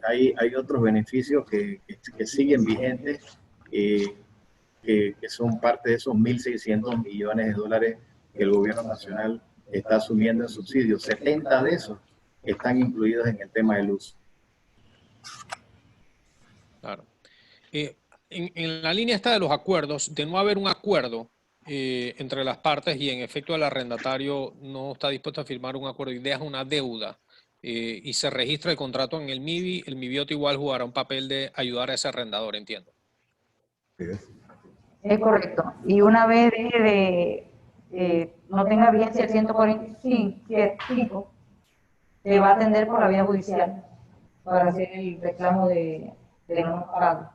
Hay otros beneficios que siguen vigentes, que son parte de esos 1.600 millones de dólares que el gobierno nacional está asumiendo en subsidios. 70 de esos están incluidos en el tema de luz. Claro. En la línea esta de los acuerdos, de no haber un acuerdo entre las partes y en efecto el arrendatario no está dispuesto a firmar un acuerdo y deja una deuda y se registra el contrato en el MIBI, el MIBIOT igual jugará un papel de ayudar a ese arrendador, entiendo. Es correcto. Y una vez no tenga vigencia el 145, se va a atender por la vía judicial para hacer el reclamo de no pago.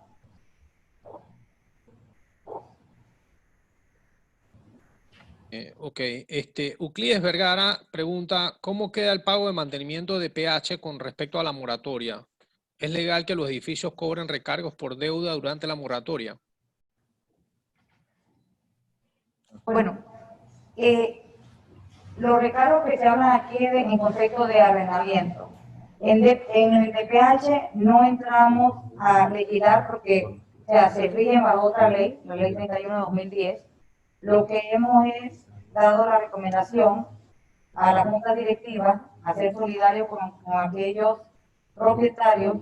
Ok, Euclides Vergara pregunta, ¿cómo queda el pago de mantenimiento de PH con respecto a la moratoria? ¿Es legal que los edificios cobren recargos por deuda durante la moratoria? Bueno, los recargos que se hablan aquí en concepto de arrendamiento. En el DPH no entramos a legislar porque se rigen bajo otra ley, la ley 31 de 2010. Lo que hemos es dado la recomendación a la Junta Directiva a ser solidario con aquellos propietarios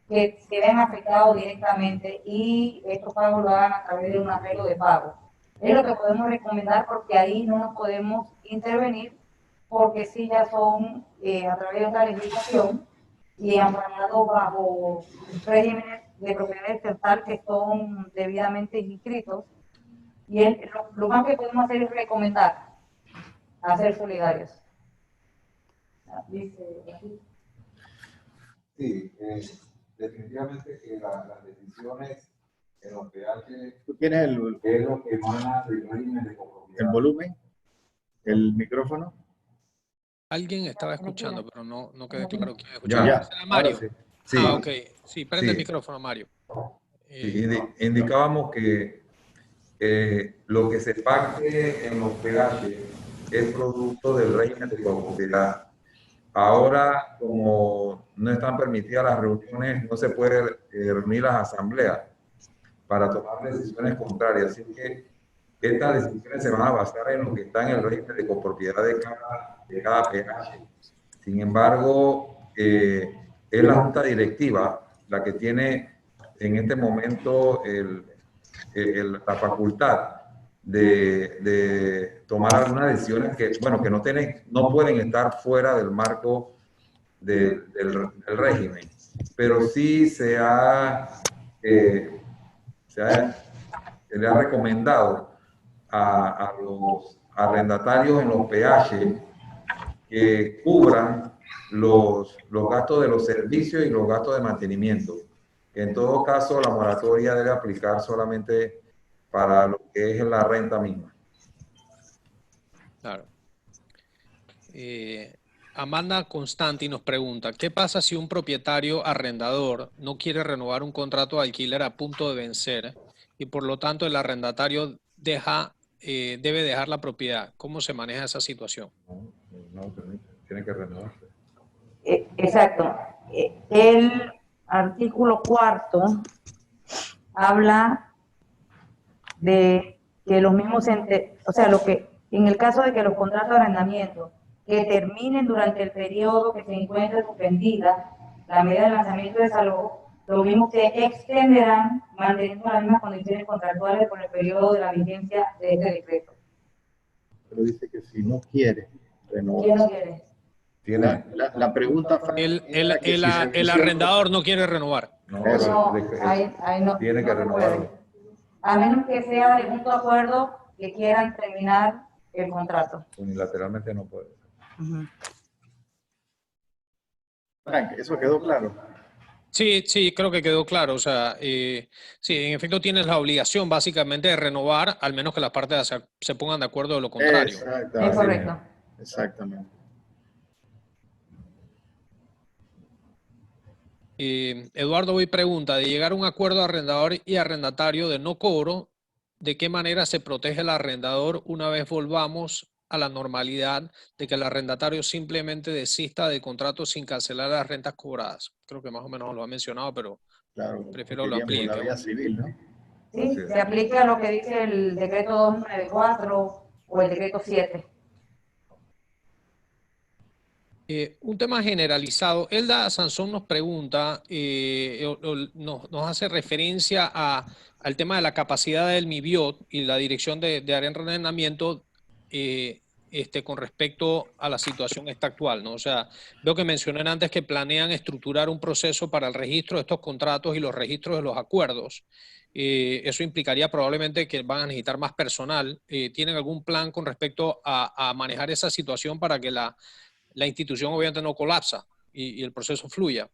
que se ven afectados directamente y estos pagos lo hagan a través de un arreglo de pago. Es lo que podemos recomendar porque ahí no nos podemos intervenir porque sí ya son a través de otra legislación y amparados bajo regímenes de propiedad estatal que son debidamente inscritos. Y lo más que podemos hacer es recomendar a ser solidarios. Sí, definitivamente que las decisiones en los PH ¿Tú tienes es lo que emana del régimen de copropiedad. el volumen, el micrófono? Alguien estaba escuchando, pero no quedé claro quién escuchaba. Ya. ¿Será Mario? Sí. Ah, ok. Sí, prende Sí. el micrófono, Mario. Indicábamos que lo que se pacte en los PH es producto del régimen de copropiedad. Ahora, como no están permitidas las reuniones, no se puede reunir las asambleas para tomar decisiones contrarias. Así que estas decisiones se van a basar en lo que está en el régimen de copropiedad de cada PH. Sin embargo, es la Junta Directiva la que tiene en este momento la facultad de tomar algunas decisiones que, bueno, que no pueden estar fuera del marco del régimen, pero sí se le ha recomendado a los arrendatarios en los PH que cubran los gastos de los servicios y los gastos de mantenimiento. En todo caso, la moratoria debe aplicar solamente para lo que es la renta misma. Claro. Amanda Constanti nos pregunta, ¿qué pasa si un propietario arrendador no quiere renovar un contrato de alquiler a punto de vencer y por lo tanto el arrendatario debe dejar la propiedad? ¿Cómo se maneja esa situación? No, tiene que renovarse. Exacto. El artículo 4 habla de que los mismos en el caso de que los contratos de arrendamiento que terminen durante el periodo que se encuentre suspendida la medida de lanzamiento de desalojo, lo mismo se extenderán manteniendo las mismas condiciones contractuales por el periodo de la vigencia de este decreto. pero dice que si no quiere renovar. ¿Quién no quiere? Tiene, La pregunta fue El arrendador no quiere renovar. no, No, pero ahí no, tiene que no se renovarlo. puede. A menos que sea de mutuo acuerdo que quieran terminar el contrato. Unilateralmente no puede. Frank, ¿eso quedó claro? Sí, sí, creo que quedó claro. O sea, sí, en efecto tienes la obligación básicamente de renovar, al menos que las partes se pongan de acuerdo de lo contrario. Exactamente. Es correcto. Exactamente. Eduardo hoy pregunta, de llegar a un acuerdo arrendador y arrendatario de no cobro, ¿de qué manera se protege el arrendador una vez volvamos a la normalidad de que el arrendatario simplemente desista del contrato sin cancelar las rentas cobradas? Creo que más o menos lo ha mencionado, pero Claro, prefiero lo iríamos por la amplíe. vía civil, ¿no? Sí, se aplica lo que dice el decreto 294 o el decreto 7. Un tema generalizado. Elda Sansón nos pregunta, nos hace referencia al tema de la capacidad del MIBIOT y la dirección de área de arrendamiento con respecto a la situación esta actual, ¿no? O sea, veo que mencioné antes que planean estructurar un proceso para el registro de estos contratos y los registros de los acuerdos. Eso implicaría probablemente que van a necesitar más personal. ¿Tienen algún plan con respecto a manejar esa situación para que la institución obviamente no colapsa y el proceso fluya?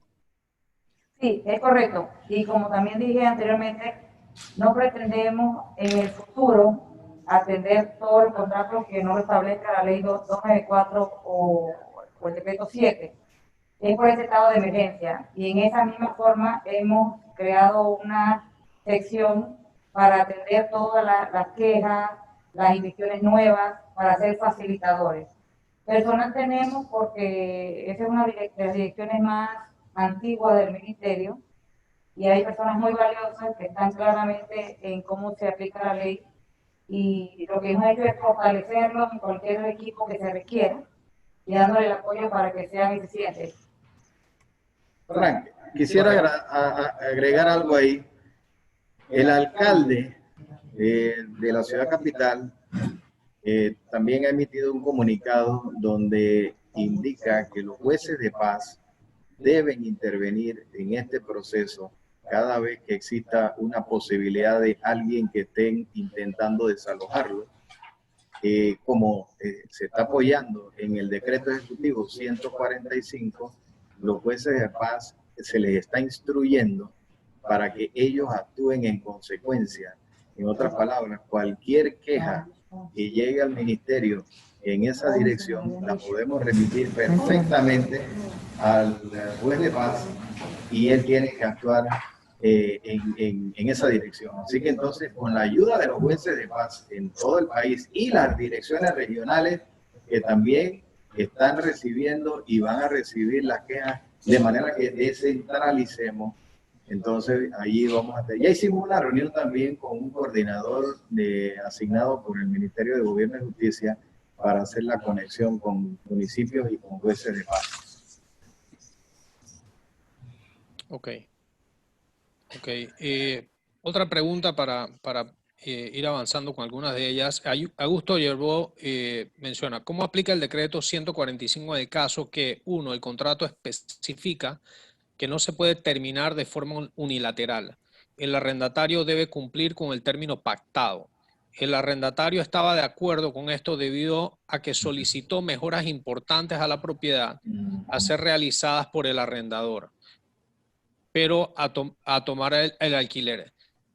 Sí, es correcto. Y como también dije anteriormente, no pretendemos en el futuro atender todos los contratos que no lo establezca la ley 294 o el decreto 7. Es por ese estado de emergencia. Y en esa misma forma hemos creado una sección para atender todas las quejas, las inspecciones nuevas, para ser facilitadores. Personal tenemos porque esa es una de las direcciones más antiguas del ministerio y hay personas muy valiosas que están claramente en cómo se aplica la ley y lo que hemos hecho es fortalecerlo en cualquier equipo que se requiera y dándole el apoyo para que sean eficientes. Frank, quisiera agregar algo ahí. El alcalde de la ciudad capital también ha emitido un comunicado donde indica que los jueces de paz deben intervenir en este proceso cada vez que exista una posibilidad de alguien que estén intentando desalojarlo, como se está apoyando en el decreto ejecutivo 145, los jueces de paz se les está instruyendo para que ellos actúen en consecuencia. En otras palabras, cualquier queja que llegue al ministerio en esa dirección la podemos remitir perfectamente al juez de paz y él tiene que actuar en esa dirección. Así que entonces, con la ayuda de los jueces de paz en todo el país y las direcciones regionales que también están recibiendo y van a recibir las quejas, de manera que descentralicemos. Entonces, ahí vamos a tener. Ya hicimos una reunión también con un coordinador asignado por el Ministerio de Gobierno y Justicia para hacer la conexión con municipios y con jueces de paz. Ok. Ok. Otra pregunta para ir avanzando con algunas de ellas. Augusto Yerbó menciona, ¿cómo aplica el decreto 145 del caso que, uno, el contrato especifica que no se puede terminar de forma unilateral? El arrendatario debe cumplir con el término pactado. El arrendatario estaba de acuerdo con esto debido a que solicitó mejoras importantes a la propiedad a ser realizadas por el arrendador, pero a tomar el alquiler.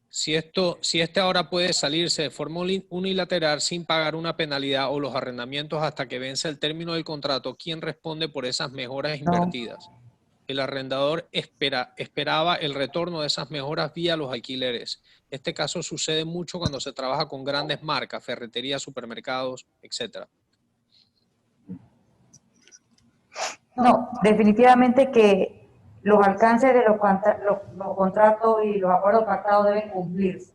Si este ahora puede salirse de forma unilateral sin pagar una penalidad o los arrendamientos hasta que vence el término del contrato, ¿quién responde por esas mejoras invertidas? El arrendador esperaba el retorno de esas mejoras vía los alquileres. Este caso sucede mucho cuando se trabaja con grandes marcas, ferreterías, supermercados, etc. No, definitivamente que los alcances de los contratos y los acuerdos pactados deben cumplirse.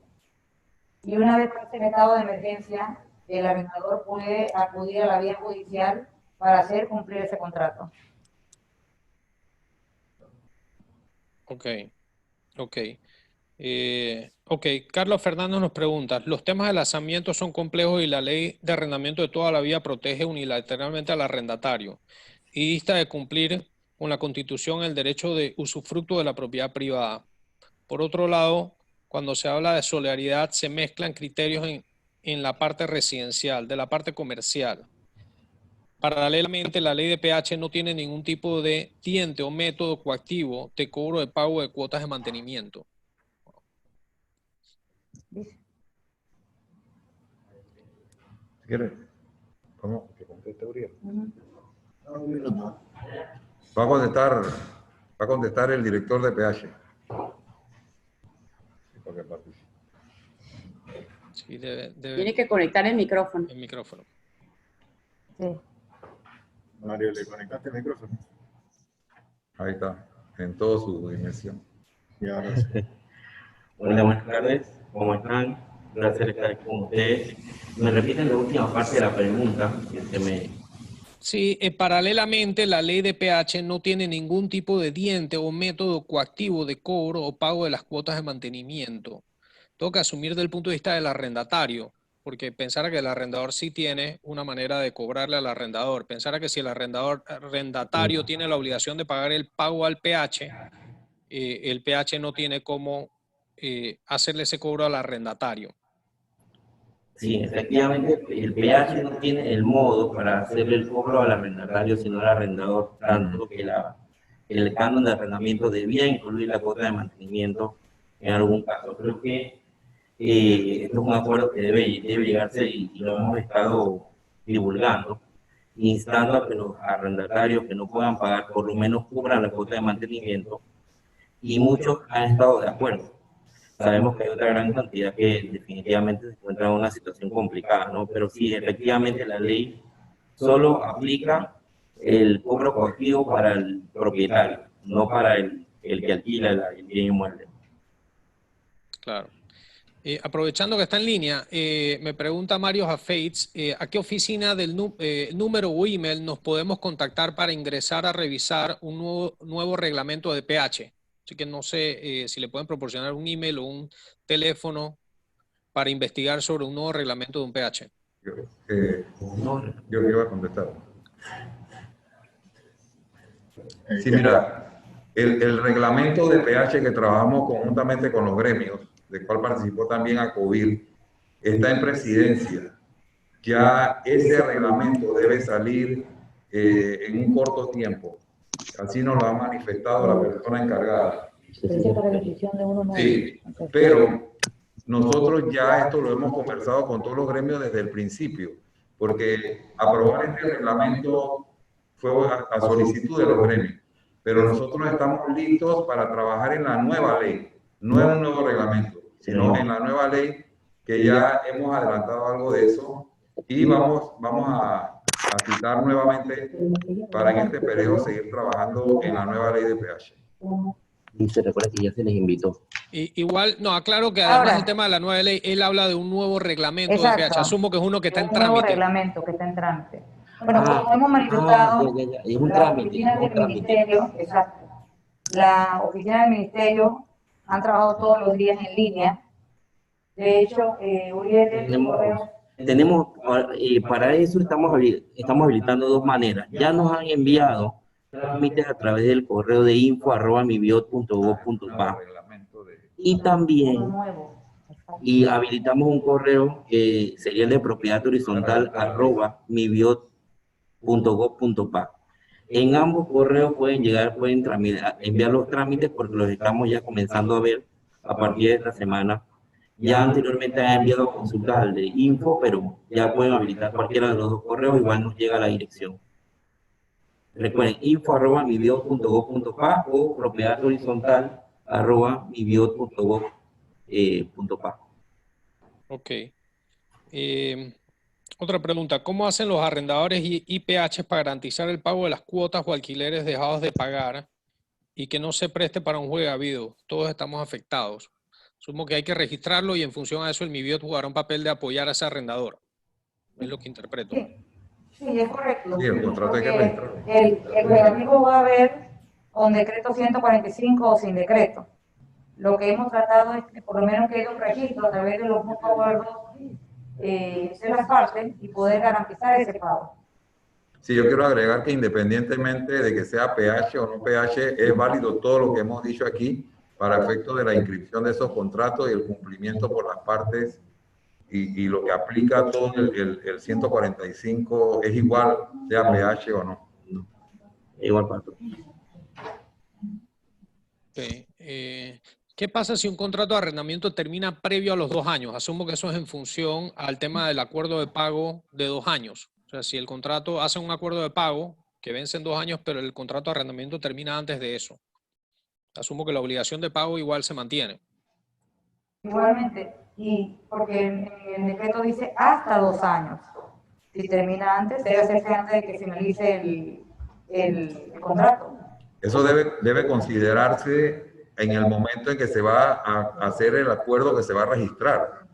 Y una vez pase el estado de emergencia, el arrendador puede acudir a la vía judicial para hacer cumplir ese contrato. Ok, ok. Ok, Carlos Fernández nos pregunta, los temas de lanzamiento son complejos y la ley de arrendamiento de toda la vida protege unilateralmente al arrendatario y dista de cumplir con la Constitución el derecho de usufructo de la propiedad privada. Por otro lado, cuando se habla de solidaridad, se mezclan criterios en la parte residencial, de la parte comercial. Paralelamente, la ley de PH no tiene ningún tipo de diente o método coactivo de cobro de pago de cuotas de mantenimiento. Si quieres, vamos, que conteste Uriel. Va a contestar el director de PH. Sí, Tiene que conectar el micrófono. El micrófono. Sí. Mario, ¿le conectaste el micrófono? Ahí está, en toda su dimensión. Y ahora sí. Hola, buenas tardes. ¿Cómo están? Gracias por estar aquí con ustedes. ¿Me repiten la última parte de la pregunta? Sí, paralelamente la ley de PH no tiene ningún tipo de diente o método coactivo de cobro o pago de las cuotas de mantenimiento. Tengo que asumir del punto de vista del arrendatario, porque pensar que el arrendador sí tiene una manera de cobrarle al arrendador. Pensar que si el arrendatario tiene la obligación de pagar el pago al PH, el PH no tiene cómo hacerle ese cobro al arrendatario. Sí, efectivamente, el PH no tiene el modo para hacerle el cobro al arrendatario, sino al arrendador, tanto que el canon de arrendamiento debía incluir la cuota de mantenimiento en algún caso. Creo que esto es un acuerdo que debe llegarse y lo hemos estado divulgando, instando a que los arrendatarios que no puedan pagar por lo menos cubran la cuota de mantenimiento, y muchos han estado de acuerdo. Sabemos que hay otra gran cantidad que definitivamente se encuentra en una situación complicada, ¿no? Pero sí, efectivamente la ley solo aplica el cobro coactivo para el propietario, no para el que alquila el bien inmueble. Claro. Aprovechando que está en línea, me pregunta Mario Jafeitz, ¿a qué oficina del número o email nos podemos contactar para ingresar a revisar un nuevo reglamento de PH? Así que no sé si le pueden proporcionar un email o un teléfono para investigar sobre un nuevo reglamento de un PH. Yo iba a contestar. Sí, mira, el reglamento de PH que trabajamos conjuntamente con los gremios, del cual participó también ACOBIR, está en presidencia. Ya ese reglamento debe salir en un corto tiempo. Así nos lo ha manifestado la persona encargada. Sí, pero nosotros ya esto lo hemos conversado con todos los gremios desde el principio, porque aprobar este reglamento fue a solicitud de los gremios, pero nosotros estamos listos para trabajar en la nueva ley, no en un nuevo reglamento, sino en la nueva ley, que ya hemos adelantado algo de eso, y vamos a citar nuevamente para en este periodo seguir trabajando en la nueva ley de PH. Y se recuerda que ya se les invitó. Igual, no, aclaro que además del tema de la nueva ley, él habla de un nuevo reglamento de PH. Asumo que es uno que está en trámite. Un nuevo reglamento que está en trámite. Bueno, como hemos manifestado, es un trámite. La oficina del ministerio, exacto. La oficina del ministerio han trabajado todos los días en línea. De hecho, Uriel, tenemos para eso estamos habilitando dos maneras. Ya nos han enviado trámites a través del correo de info@mibiot.gov.pa, y también habilitamos un correo que sería el de propiedad horizontal @mibiot.gov.pa. En ambos correos pueden enviar los trámites, porque los estamos ya comenzando a ver a partir de esta semana. Ya anteriormente han enviado consultas al de info, pero ya pueden habilitar cualquiera de los dos correos, igual nos llega a la dirección. Recuerden, info@mibiot.gov.pa o propiedad horizontal @mibiot.gov.pa. Ok. Otra pregunta, ¿cómo hacen los arrendadores y IPH para garantizar el pago de las cuotas o alquileres dejados de pagar y que no se preste para un juego habido? Todos estamos afectados. Asumo que hay que registrarlo y en función a eso el MIBIOT jugará un papel de apoyar a ese arrendador. Es lo que interpreto. Sí, es correcto. Sí, el contrato hay que registrarlo. El relativo va a ver con decreto 145 o sin decreto. lo que hemos tratado es que por lo menos que haya un registro a través de los acuerdos de las partes y poder garantizar ese pago. Sí, yo quiero agregar que independientemente de que sea PH o no PH, es válido todo lo que hemos dicho aquí para efecto de la inscripción de esos contratos y el cumplimiento por las partes y lo que aplica todo el 145 es igual, sea PH o no. Igual, patrón. Okay. ¿Qué pasa si un contrato de arrendamiento termina previo a los 2 años? Asumo que eso es en función al tema del acuerdo de pago de 2 años. O sea, si el contrato hace un acuerdo de pago que vence en 2 años, pero el contrato de arrendamiento termina antes de eso. Asumo que la obligación de pago igual se mantiene. Igualmente, y porque en el decreto dice hasta 2 años. Si termina antes, debe hacerse antes de que finalice el contrato. Eso debe considerarse en el momento en que se va a hacer el acuerdo que se va a registrar.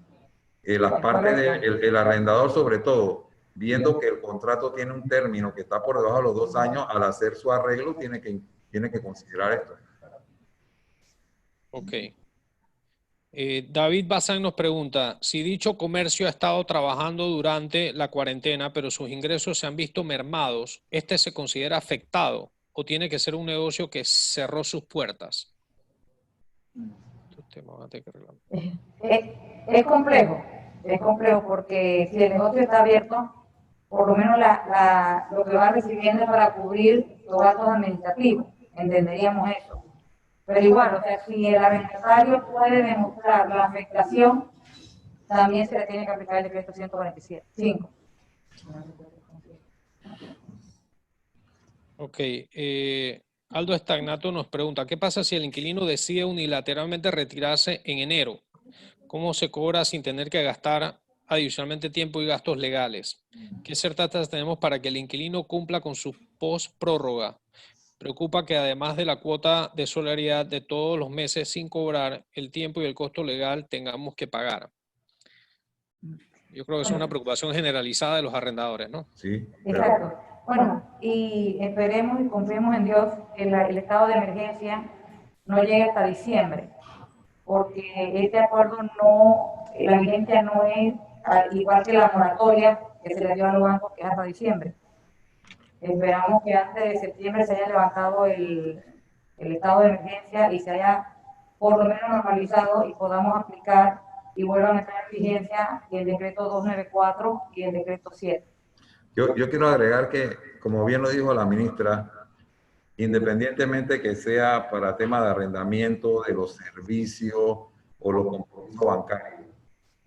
Las partes del arrendador, sobre todo, viendo que el contrato tiene un término que está por debajo de los 2 años, al hacer su arreglo tiene que considerar esto. Ok. David Bazán nos pregunta, si dicho comercio ha estado trabajando durante la cuarentena, pero sus ingresos se han visto mermados, ¿este se considera afectado o tiene que ser un negocio que cerró sus puertas? Es complejo porque si el negocio está abierto, por lo menos lo que va recibiendo es para cubrir los gastos administrativos, entenderíamos eso. Pero igual, o sea, si el arrendatario puede demostrar la afectación, también se le tiene que aplicar el decreto 145. Ok. Aldo Estagnato nos pregunta, ¿qué pasa si el inquilino decide unilateralmente retirarse en enero? ¿Cómo se cobra sin tener que gastar adicionalmente tiempo y gastos legales? ¿Qué certezas tenemos para que el inquilino cumpla con su post-prórroga? Preocupa que además de la cuota de solidaridad de todos los meses sin cobrar, el tiempo y el costo legal tengamos que pagar. Yo creo que es una preocupación generalizada de los arrendadores, ¿no? Sí. Exacto. Bueno, y esperemos y confiemos en Dios que el estado de emergencia no llegue hasta diciembre, porque este acuerdo la vigencia no es igual que la moratoria que se le dio a los bancos, que es hasta diciembre. Esperamos que antes de septiembre se haya levantado el estado de emergencia y se haya por lo menos normalizado y podamos aplicar y vuelvan a entrar en vigencia el decreto 294 y el decreto 7. Yo quiero agregar que, como bien lo dijo la ministra, independientemente que sea para tema de arrendamiento, de los servicios o los compromisos bancarios,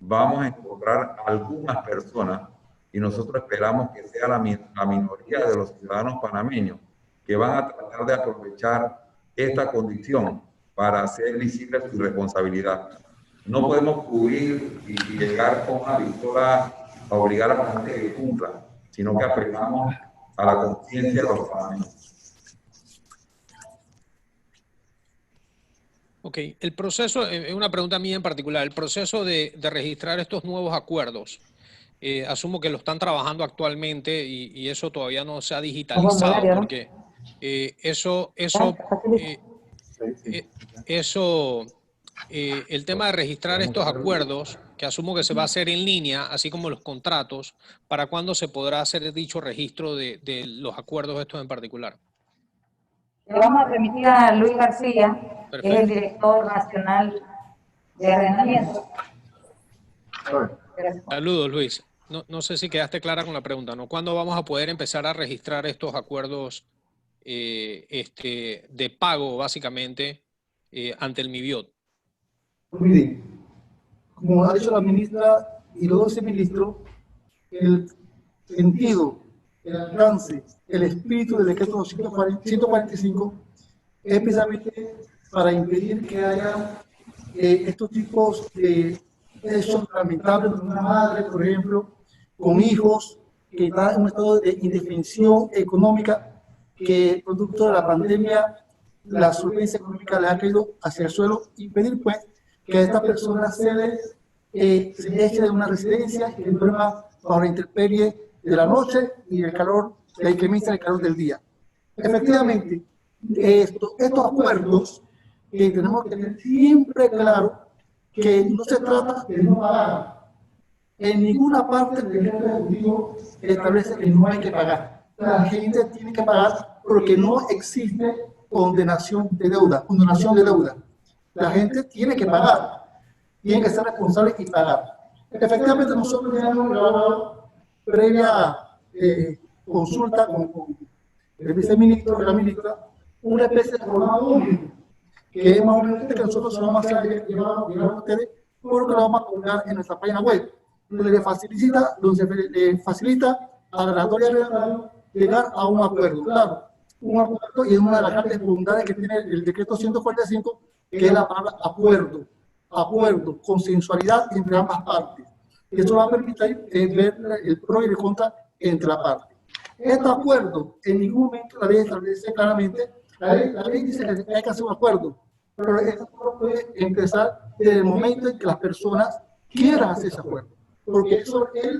vamos a encontrar algunas personas, y nosotros esperamos que sea la minoría de los ciudadanos panameños, que van a tratar de aprovechar esta condición para hacer visible su responsabilidad. No podemos cubrir y llegar con una pistola a obligar a la gente que cumpla, sino que apelamos a la conciencia de los panameños. Ok, el proceso, una pregunta mía en particular, el proceso de registrar estos nuevos acuerdos, asumo que lo están trabajando actualmente y eso todavía no se ha digitalizado, porque el tema de registrar estos acuerdos, que asumo que se va a hacer en línea, así como los contratos, ¿para cuándo se podrá hacer dicho registro de los acuerdos estos en particular? Le vamos a remitir a Luis García, que es el director nacional de arrendamiento. Saludos, Luis. No sé si quedaste clara con la pregunta, ¿no? ¿Cuándo vamos a poder empezar a registrar estos acuerdos de pago, básicamente, ante el MIBIOT? Mire, como ha dicho la ministra y los 12 ministros, el sentido, el alcance, el espíritu del decreto 145 es precisamente para impedir que haya estos tipos de hechos lamentables de una madre, por ejemplo, con hijos que están en un estado de indefensión económica, que producto de la pandemia, la solvencia económica les ha caído hacia el suelo, y pedir pues que a estas personas se les eche de una residencia y les duerma bajo la intemperie de la noche y el calor, la inclemencia del calor del día. Efectivamente, estos acuerdos que tenemos que tener siempre claro que no se trata de no pagar. En ninguna parte del decreto ejecutivo establece que no hay que pagar. La gente tiene que pagar porque no existe condenación de deuda, condonación de deuda. La gente tiene que pagar, tiene que ser responsable y pagar. Efectivamente, nosotros ya hemos elaborado previa consulta con el viceministro y la ministra una especie de programa único, que es más o menos que nosotros se lo vamos a hacer llevar a ustedes porque lo vamos a colgar en nuestra página web, donde le facilita a la arrendatario llegar a un acuerdo. Claro, un acuerdo, y es una de las grandes bondades que tiene el decreto 145, que es la palabra acuerdo, consensualidad entre ambas partes. Y esto va a permitir ver el pro y el contra entre las partes. Este acuerdo, en ningún momento la ley establece claramente, la ley dice que hay que hacer un acuerdo, pero este acuerdo puede empezar desde el momento en que las personas quieran hacer ese acuerdo, porque eso es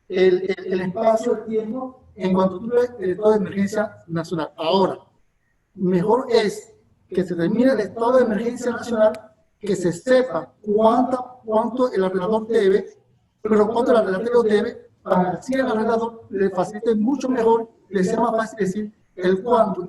el espacio, el tiempo, en cuanto tú ves el estado de emergencia nacional. Ahora, mejor es que se termine el estado de emergencia nacional, que se sepa cuánto el arrendador debe, pero cuánto el arrendatario debe, para que así el arrendador le facilite mucho mejor, le sea más fácil decir el cuánto,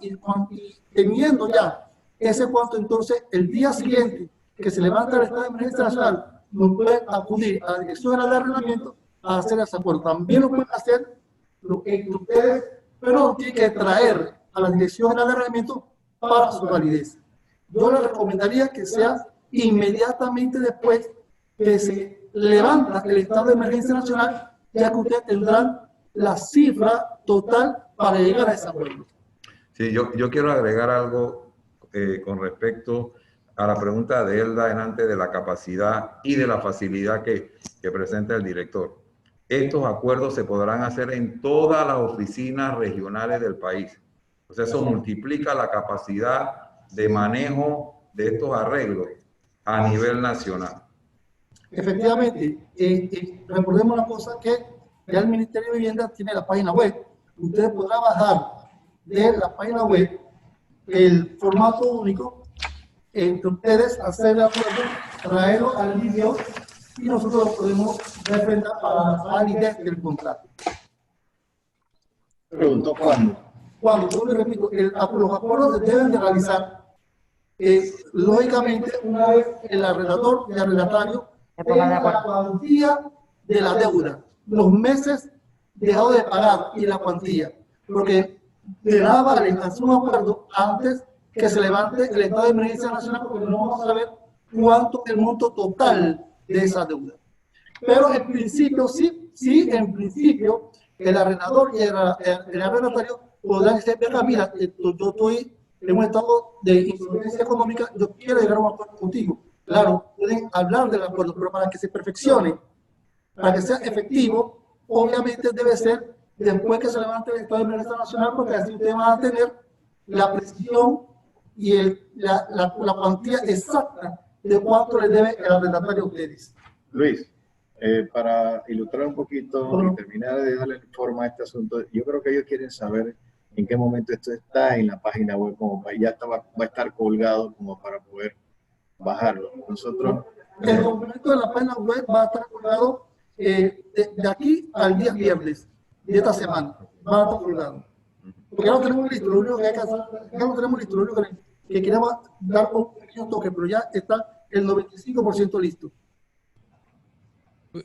y teniendo ya ese cuánto, entonces el día siguiente que se levanta el estado de emergencia nacional, no pueden acudir a la Dirección General de Arrendamiento a hacer ese acuerdo. También lo pueden hacer ustedes, pero tienen que traer a la Dirección General de Arrendamiento para su validez. Yo le recomendaría que sea inmediatamente después que se levanta el estado de emergencia nacional, ya que ustedes tendrán la cifra total para llegar a ese acuerdo. Sí, yo quiero agregar algo con respecto a la pregunta de Elda antes de la capacidad y de la facilidad que presenta el director. Estos acuerdos se podrán hacer en todas las oficinas regionales del país. Entonces eso multiplica la capacidad de manejo de estos arreglos a nivel nacional. Efectivamente, recordemos una cosa, que ya el Ministerio de Vivienda tiene la página web. Ustedes podrán bajar de la página web el formato único, entre ustedes hacer el acuerdo, traerlo al vídeo y nosotros lo podemos referir a la validez del contrato. Preguntó cuándo. Cuando, yo le repito, los acuerdos se deben de realizar, lógicamente, una vez el arrendador y el arrendatario tengan la cuantía de la deuda, los meses dejados de pagar y la cuantía, porque de nada vale hacer un acuerdo antes que se levante el estado de emergencia nacional, porque no vamos a saber cuánto es el monto total de esa deuda. Pero en principio, sí, en principio, el arrendador y el arrendatario podrán decir, venga, mira, yo estoy en un estado de insolvencia económica, yo quiero llegar a un acuerdo contigo. Claro, pueden hablar del acuerdo, pero para que se perfeccione, para que sea efectivo, obviamente debe ser después que se levante el estado de emergencia nacional, porque así ustedes van a tener la precisión y la cuantía exacta de cuánto le debe el arrendatario a ustedes. Luis, para ilustrar un poquito y terminar de darle forma a este asunto, yo creo que ellos quieren saber en qué momento esto está en la página web, como ya va a estar colgado como para poder bajarlo. Nosotros... El documento de la página web va a estar colgado de aquí al día viernes de esta semana. Va a estar colgado. Porque ya lo tenemos listo, lo único que hay que hacer, ya lo tenemos listo, lo único que queremos dar un pequeño toque, pero ya está el 95% listo.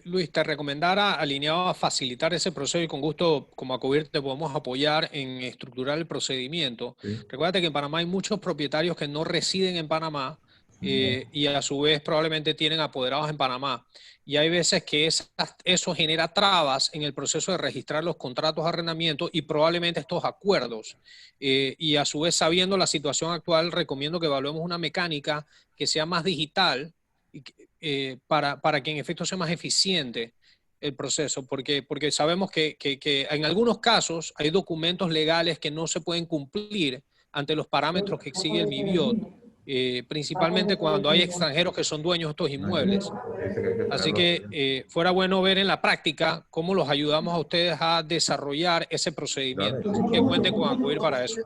Luis, te recomendara, alineado a facilitar ese proceso, y con gusto, como ACOBIR, te podemos apoyar en estructurar el procedimiento. Sí. Recuérdate que en Panamá hay muchos propietarios que no residen en Panamá y a su vez probablemente tienen apoderados en Panamá. Y hay veces que eso genera trabas en el proceso de registrar los contratos de arrendamiento y probablemente estos acuerdos. Y a su vez, sabiendo la situación actual, recomiendo que evaluemos una mecánica que sea más digital y para que en efecto sea más eficiente el proceso, porque sabemos que en algunos casos hay documentos legales que no se pueden cumplir ante los parámetros que exige el MIBIOT, principalmente cuando hay extranjeros que son dueños de estos inmuebles. Así que fuera bueno ver en la práctica cómo los ayudamos a ustedes a desarrollar ese procedimiento. Así que cuenten con ACOBIR para eso.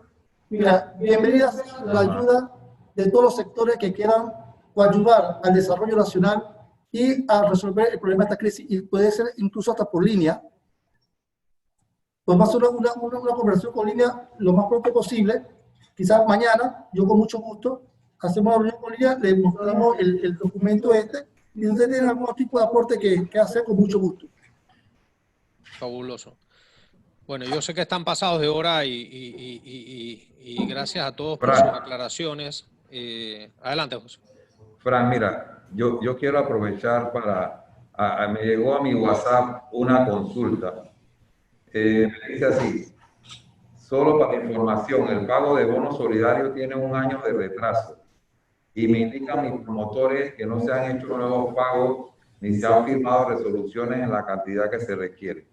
Mira, bienvenida sea la ayuda de todos los sectores que quieran ayudar al desarrollo nacional y a resolver el problema de esta crisis, y puede ser incluso hasta por línea. Podemos hacer una conversación con línea lo más pronto posible. Quizás mañana, yo con mucho gusto, hacemos una reunión con línea, le mostramos el documento este, y si usted tiene algún tipo de aporte que hacer, con mucho gusto. Fabuloso. Bueno, yo sé que están pasados de hora y gracias a todos por sus aclaraciones. Adelante, José. Fran, mira, yo quiero aprovechar para... me llegó a mi WhatsApp una consulta. Me dice así: solo para información, el pago de bono solidario tiene 1 año de retraso y me indican mis promotores que no se han hecho nuevos pagos ni se han firmado resoluciones en la cantidad que se requiere.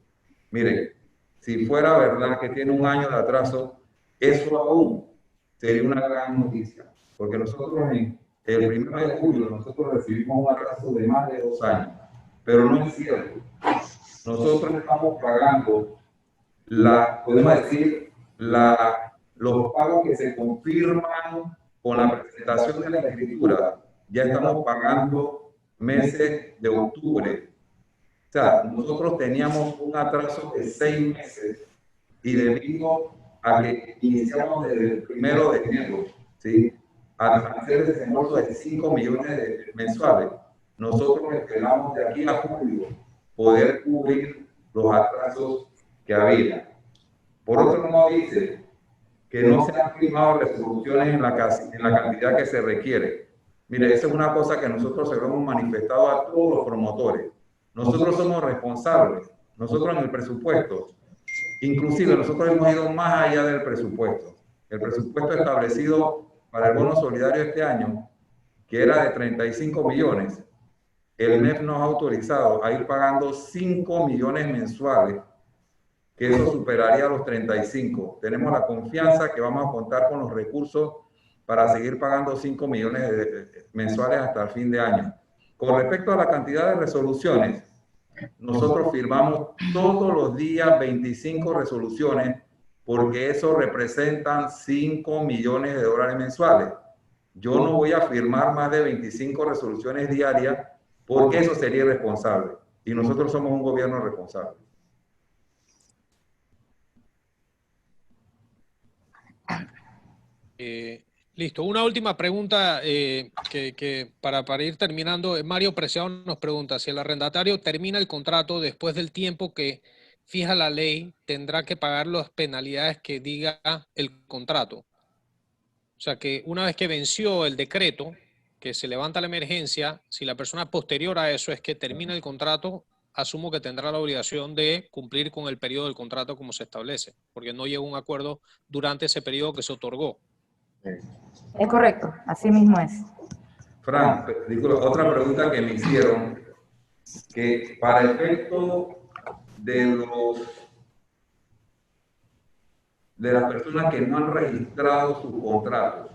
Miren, si fuera verdad que tiene 1 año de atraso, eso aún sería una gran noticia, porque nosotros en el 1 de julio nosotros recibimos un atraso de más de 2 años, pero no es cierto. Nosotros estamos pagando podemos decir, los pagos que se confirman con la presentación de la escritura. Ya estamos pagando meses de octubre. O sea, nosotros teníamos un atraso de 6 meses y debido a que iniciamos desde el 1 de enero, ¿sí?, a hacer desembolso de 5 millones mensuales, nosotros esperamos de aquí a julio poder cubrir los atrasos que había. Por otro lado, dice que no se han firmado resoluciones en la cantidad que se requiere. Mire, esa es una cosa que nosotros se lo hemos manifestado a todos los promotores. Nosotros somos responsables, nosotros en el presupuesto, inclusive nosotros hemos ido más allá del presupuesto. El presupuesto establecido para el bono solidario este año, que era de 35 millones, el MEF nos ha autorizado a ir pagando 5 millones mensuales, que eso superaría los 35. Tenemos la confianza que vamos a contar con los recursos para seguir pagando 5 millones mensuales hasta el fin de año. Con respecto a la cantidad de resoluciones, nosotros firmamos todos los días 25 resoluciones, porque eso representan 5 millones de dólares mensuales. Yo no voy a firmar más de 25 resoluciones diarias, porque eso sería irresponsable. Y nosotros somos un gobierno responsable. Listo. Una última pregunta para ir terminando. Mario Preciado nos pregunta: si el arrendatario termina el contrato después del tiempo que fija la ley, ¿tendrá que pagar las penalidades que diga el contrato? O sea, que una vez que venció el decreto, que se levanta la emergencia, si la persona posterior a eso es que termina el contrato, asumo que tendrá la obligación de cumplir con el periodo del contrato como se establece, porque no llegó a un acuerdo durante ese periodo que se otorgó. Es correcto, así mismo es. Fran, otra pregunta que me hicieron, que para efecto de las personas que no han registrado sus contratos,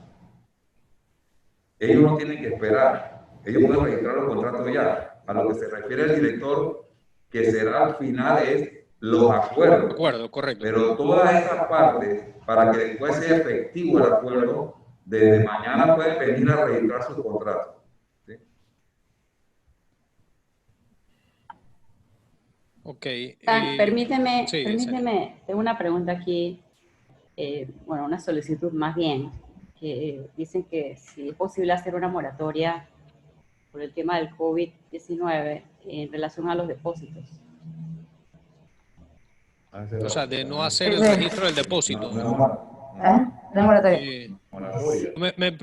ellos no tienen que esperar, ellos pueden registrar los contratos ya. A lo que se refiere el director, que será al final, es los acuerdos. De acuerdo, correcto. Pero todas esas partes, para que después sea efectivo el acuerdo, desde mañana pueden venir a registrar sus contratos. ¿Sí? Ok. Permíteme, sí, tengo una pregunta aquí, bueno, una solicitud más bien, que dicen que si es posible hacer una moratoria por el tema del COVID-19 en relación a los depósitos. O sea, de no hacer el registro del depósito.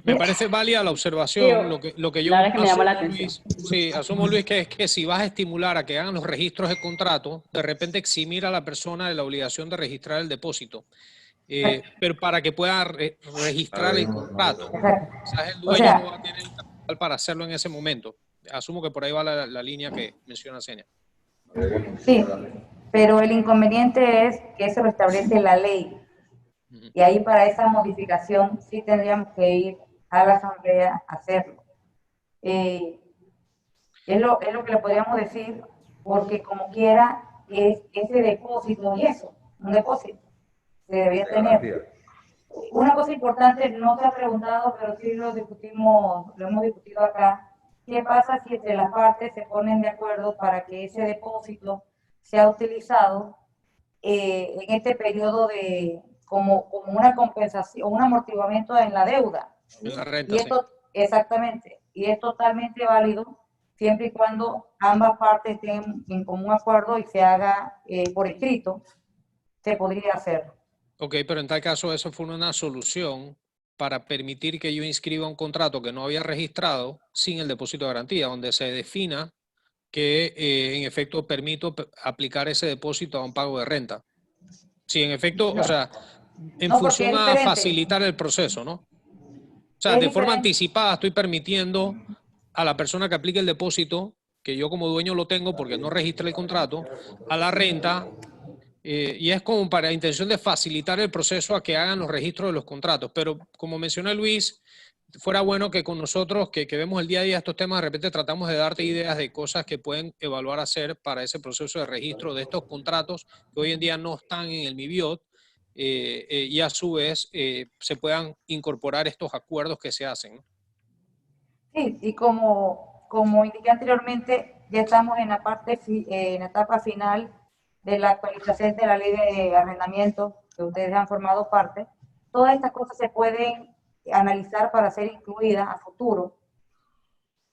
Me parece válida la observación. Lo que yo asumo, Luis, sí, asumo, Luis, que es que si vas a estimular a que hagan los registros de contrato, de repente eximir a la persona de la obligación de registrar el depósito. Pero para que pueda registrar el contrato. Quizás el dueño no va a tener el capital para hacerlo en ese momento. Asumo que por ahí va la línea que menciona Senia. Sí, pero el inconveniente es que eso lo establece la ley. Y ahí para esa modificación sí tendríamos que ir a la asamblea a hacerlo. Es lo que le podríamos decir, porque como quiera, es ese depósito y eso, un depósito, se debería tener. Una cosa importante, no se ha preguntado, pero sí lo hemos discutido acá. ¿Qué pasa si entre las partes se ponen de acuerdo para que ese depósito sea utilizado en este periodo como una compensación, un amortiguamiento en la deuda? En la renta, Y esto, exactamente, y es totalmente válido siempre y cuando ambas partes estén en común acuerdo y se haga por escrito, se podría hacer. Ok, pero en tal caso eso fue una solución para permitir que yo inscriba un contrato que no había registrado sin el depósito de garantía, donde se defina que en efecto permito aplicar ese depósito a un pago de renta. Sí, en efecto, o sea, en No, porque función es a diferente. facilitar el proceso, ¿no? O sea, Es de forma diferente. anticipada estoy permitiendo a la persona que aplique el depósito, que yo como dueño lo tengo porque no registré el contrato, a la renta, y es como para intención de facilitar el proceso a que hagan los registros de los contratos. Pero como mencionó Luis, fuera bueno que con nosotros, que vemos el día a día estos temas, de repente tratamos de darte ideas de cosas que pueden evaluar hacer para ese proceso de registro de estos contratos que hoy en día no están en el MIBIOT, y a su vez se puedan incorporar estos acuerdos que se hacen, ¿no? Sí, y como indiqué anteriormente, ya estamos en en la etapa final de la actualización de la ley de arrendamiento, que ustedes han formado parte. Todas estas cosas se pueden analizar para ser incluidas a futuro.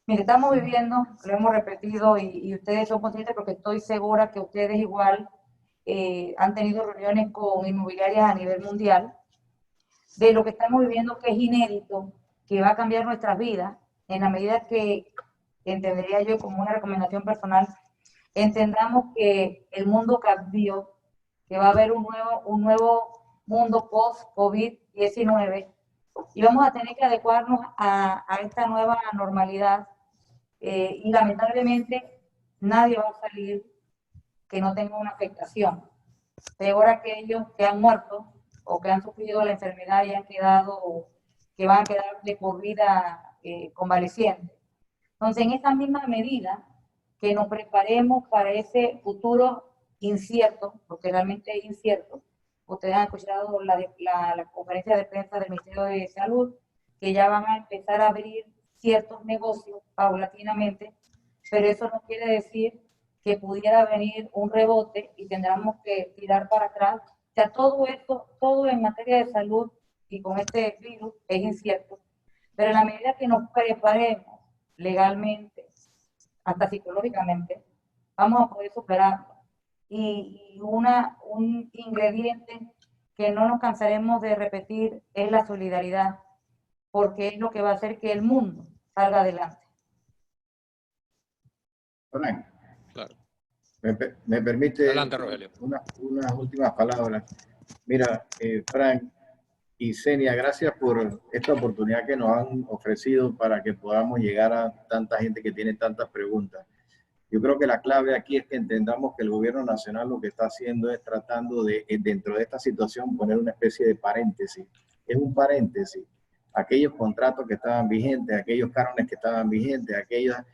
Mire, estamos viviendo, lo hemos repetido y ustedes son conscientes porque estoy segura que ustedes igual han tenido reuniones con inmobiliarias a nivel mundial, de lo que estamos viviendo que es inédito, que va a cambiar nuestras vidas, en la medida que entendería yo como una recomendación personal, entendamos que el mundo cambió, que va a haber un nuevo mundo post-COVID-19 y vamos a tener que adecuarnos a esta nueva normalidad, y lamentablemente nadie va a salir que no tenga una afectación. Peor aquellos que han muerto o que han sufrido la enfermedad y han quedado, que van a quedar de por vida convalecientes. Entonces, en esta misma medida, que nos preparemos para ese futuro incierto, porque realmente es incierto. Ustedes han escuchado la conferencia de prensa del Ministerio de Salud, que ya van a empezar a abrir ciertos negocios paulatinamente, pero eso no quiere decir que pudiera venir un rebote y tendríamos que tirar para atrás. O sea, todo esto, todo en materia de salud y con este virus es incierto, pero en la medida que nos preparemos legalmente, hasta psicológicamente, vamos a poder superarlo. Y un ingrediente que no nos cansaremos de repetir es la solidaridad, porque es lo que va a hacer que el mundo salga adelante. Frank, Claro. me permite Adelante, Rogelio. unas últimas palabras. Mira, Frank y Senia, gracias por esta oportunidad que nos han ofrecido para que podamos llegar a tanta gente que tiene tantas preguntas. Yo creo que la clave aquí es que entendamos que el gobierno nacional lo que está haciendo es tratando de, dentro de esta situación, poner una especie de paréntesis. Es un paréntesis. Aquellos contratos que estaban vigentes, aquellos cánones que estaban vigentes, aquellas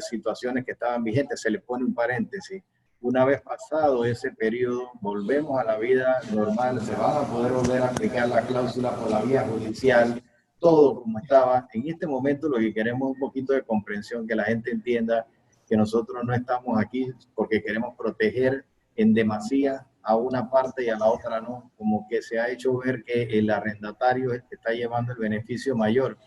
situaciones que estaban vigentes, se les pone un paréntesis. Una vez pasado ese periodo, volvemos a la vida normal, se van a poder volver a aplicar la cláusula por la vía judicial, todo como estaba. En este momento lo que queremos es un poquito de comprensión, que la gente entienda que nosotros no estamos aquí porque queremos proteger en demasía a una parte y a la otra no, como que se ha hecho ver que el arrendatario es el que está llevando el beneficio mayor.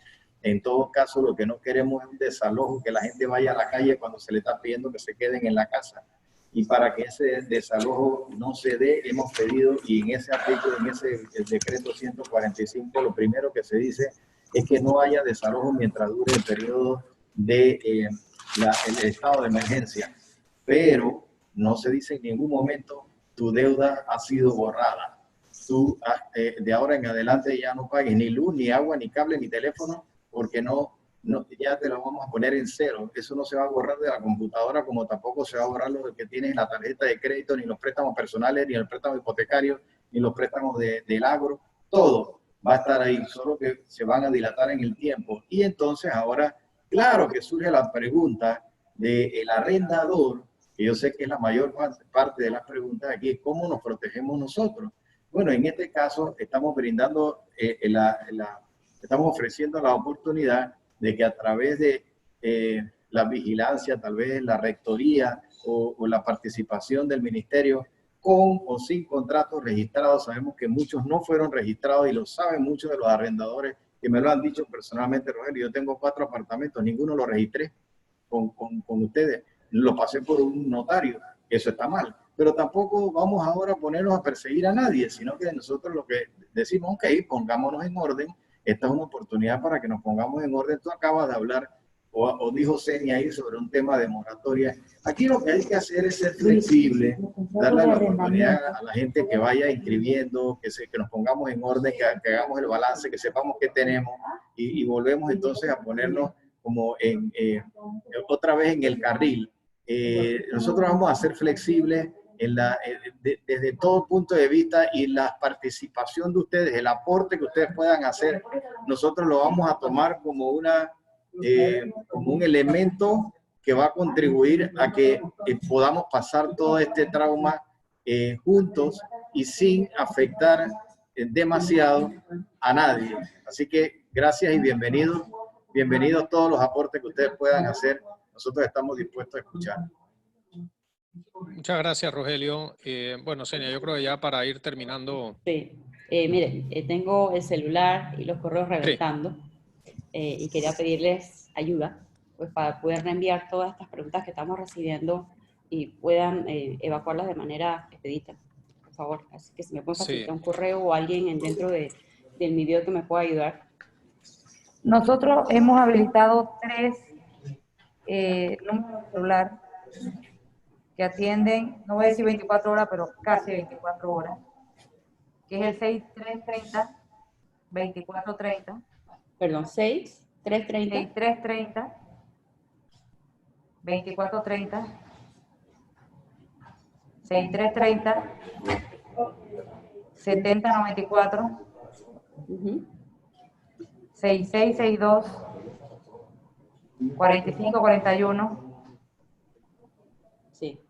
En todo caso, lo que no queremos es un desalojo, que la gente vaya a la calle cuando se le está pidiendo que se queden en la casa. Y para que ese desalojo no se dé, hemos pedido, y en ese artículo, en ese el decreto 145, lo primero que se dice es que no haya desalojo mientras dure el periodo de el estado de emergencia. Pero no se dice en ningún momento tu deuda ha sido borrada. Tú de ahora en adelante ya no pagues ni luz, ni agua, ni cable, ni teléfono, porque ya te lo vamos a poner en cero. Eso no se va a borrar de la computadora, como tampoco se va a borrar lo que tienes en la tarjeta de crédito, ni los préstamos personales, ni el préstamo hipotecario, ni los préstamos del agro. Todo va a estar ahí, solo que se van a dilatar en el tiempo. Y entonces ahora, claro que surge la pregunta del arrendador, que yo sé que es la mayor parte de las preguntas aquí, es cómo nos protegemos nosotros. Bueno, en este caso estamos brindando, estamos ofreciendo la oportunidad de que a través de la vigilancia, tal vez la rectoría o la participación del ministerio, con o sin contratos registrados, sabemos que muchos no fueron registrados y lo saben muchos de los arrendadores que me lo han dicho personalmente. Rogelio, yo tengo 4 apartamentos, ninguno lo registré con ustedes, lo pasé por un notario, eso está mal. Pero tampoco vamos ahora a ponernos a perseguir a nadie, sino que nosotros lo que decimos, ok, pongámonos en orden, esta es una oportunidad para que nos pongamos en orden. Tú acabas de hablar, o dijo Senia ahí sobre un tema de moratoria. Aquí lo que hay que hacer es ser flexible, darle la oportunidad a la gente que vaya inscribiendo, que nos pongamos en orden, que hagamos el balance, que sepamos qué tenemos y volvemos entonces a ponernos como otra vez en el carril. Nosotros vamos a ser flexibles desde todo punto de vista, y la participación de ustedes, el aporte que ustedes puedan hacer, nosotros lo vamos a tomar como como un elemento que va a contribuir a que podamos pasar todo este trauma juntos y sin afectar demasiado a nadie. Así que gracias y bienvenidos todos los aportes que ustedes puedan hacer. Nosotros estamos dispuestos a escuchar. Muchas gracias, Rogelio. Bueno, Senia, yo creo que ya para ir terminando. Sí, mire, tengo el celular y los correos reventando, y quería pedirles ayuda, pues para poder reenviar todas estas preguntas que estamos recibiendo y puedan evacuarlas de manera expedita, por favor. Así que si me pueden facilitar un correo o alguien dentro del MIBIOT que me pueda ayudar. Nosotros hemos habilitado 3 números de celular que atienden, no voy a decir 24 horas, pero casi 24 horas, que es el 6330-2430. Perdón, 6330. 6330-2430. 6330-7094. 6662-4541. Sí.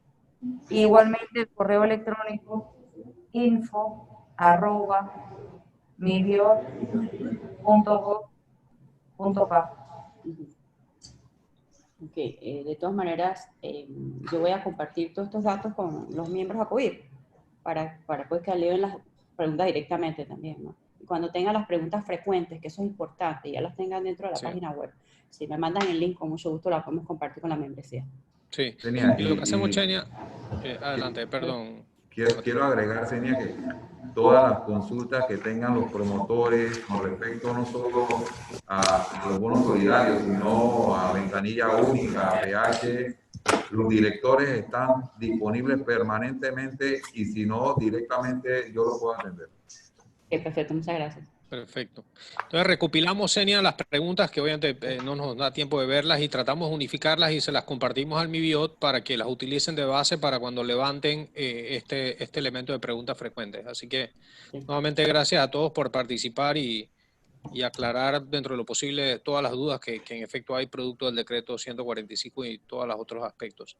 Igualmente el correo electrónico info@mibiot.gov.pa. De todas maneras, yo voy a compartir todos estos datos con los miembros ACOBIR para pues, que lean las preguntas directamente también, ¿no? Y cuando tengan las preguntas frecuentes, que eso es importante, ya las tengan dentro de la página web. Si me mandan el link, con mucho gusto la podemos compartir con la membresía. Sí, Senia, y lo que hacemos, Senia, adelante, perdón. Quiero agregar, Senia, que todas las consultas que tengan los promotores con respecto no solo a los bonos solidarios, sino a ventanilla única, a PH, los directores están disponibles permanentemente, y si no, directamente yo lo puedo atender. Perfecto, muchas gracias. Perfecto. Entonces recopilamos, Senia, las preguntas que obviamente no nos da tiempo de verlas, y tratamos de unificarlas y se las compartimos al MIBIOT para que las utilicen de base para cuando levanten este elemento de preguntas frecuentes. Así que nuevamente gracias a todos por participar y aclarar dentro de lo posible todas las dudas que en efecto hay producto del decreto 145 y todos los otros aspectos.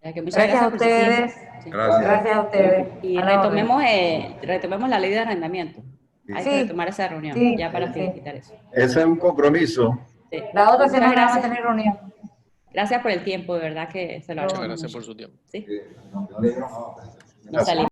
Gracias a ustedes. Gracias a ustedes. Y retomemos la ley de arrendamiento. Hay que retomar esa reunión ya para finalizar eso. Ese es un compromiso. Sí. La otra semana vamos a tener reunión. Gracias por el tiempo, de verdad que se lo agradezco. Muchas gracias por su tiempo. ¿Sí? Nos salimos.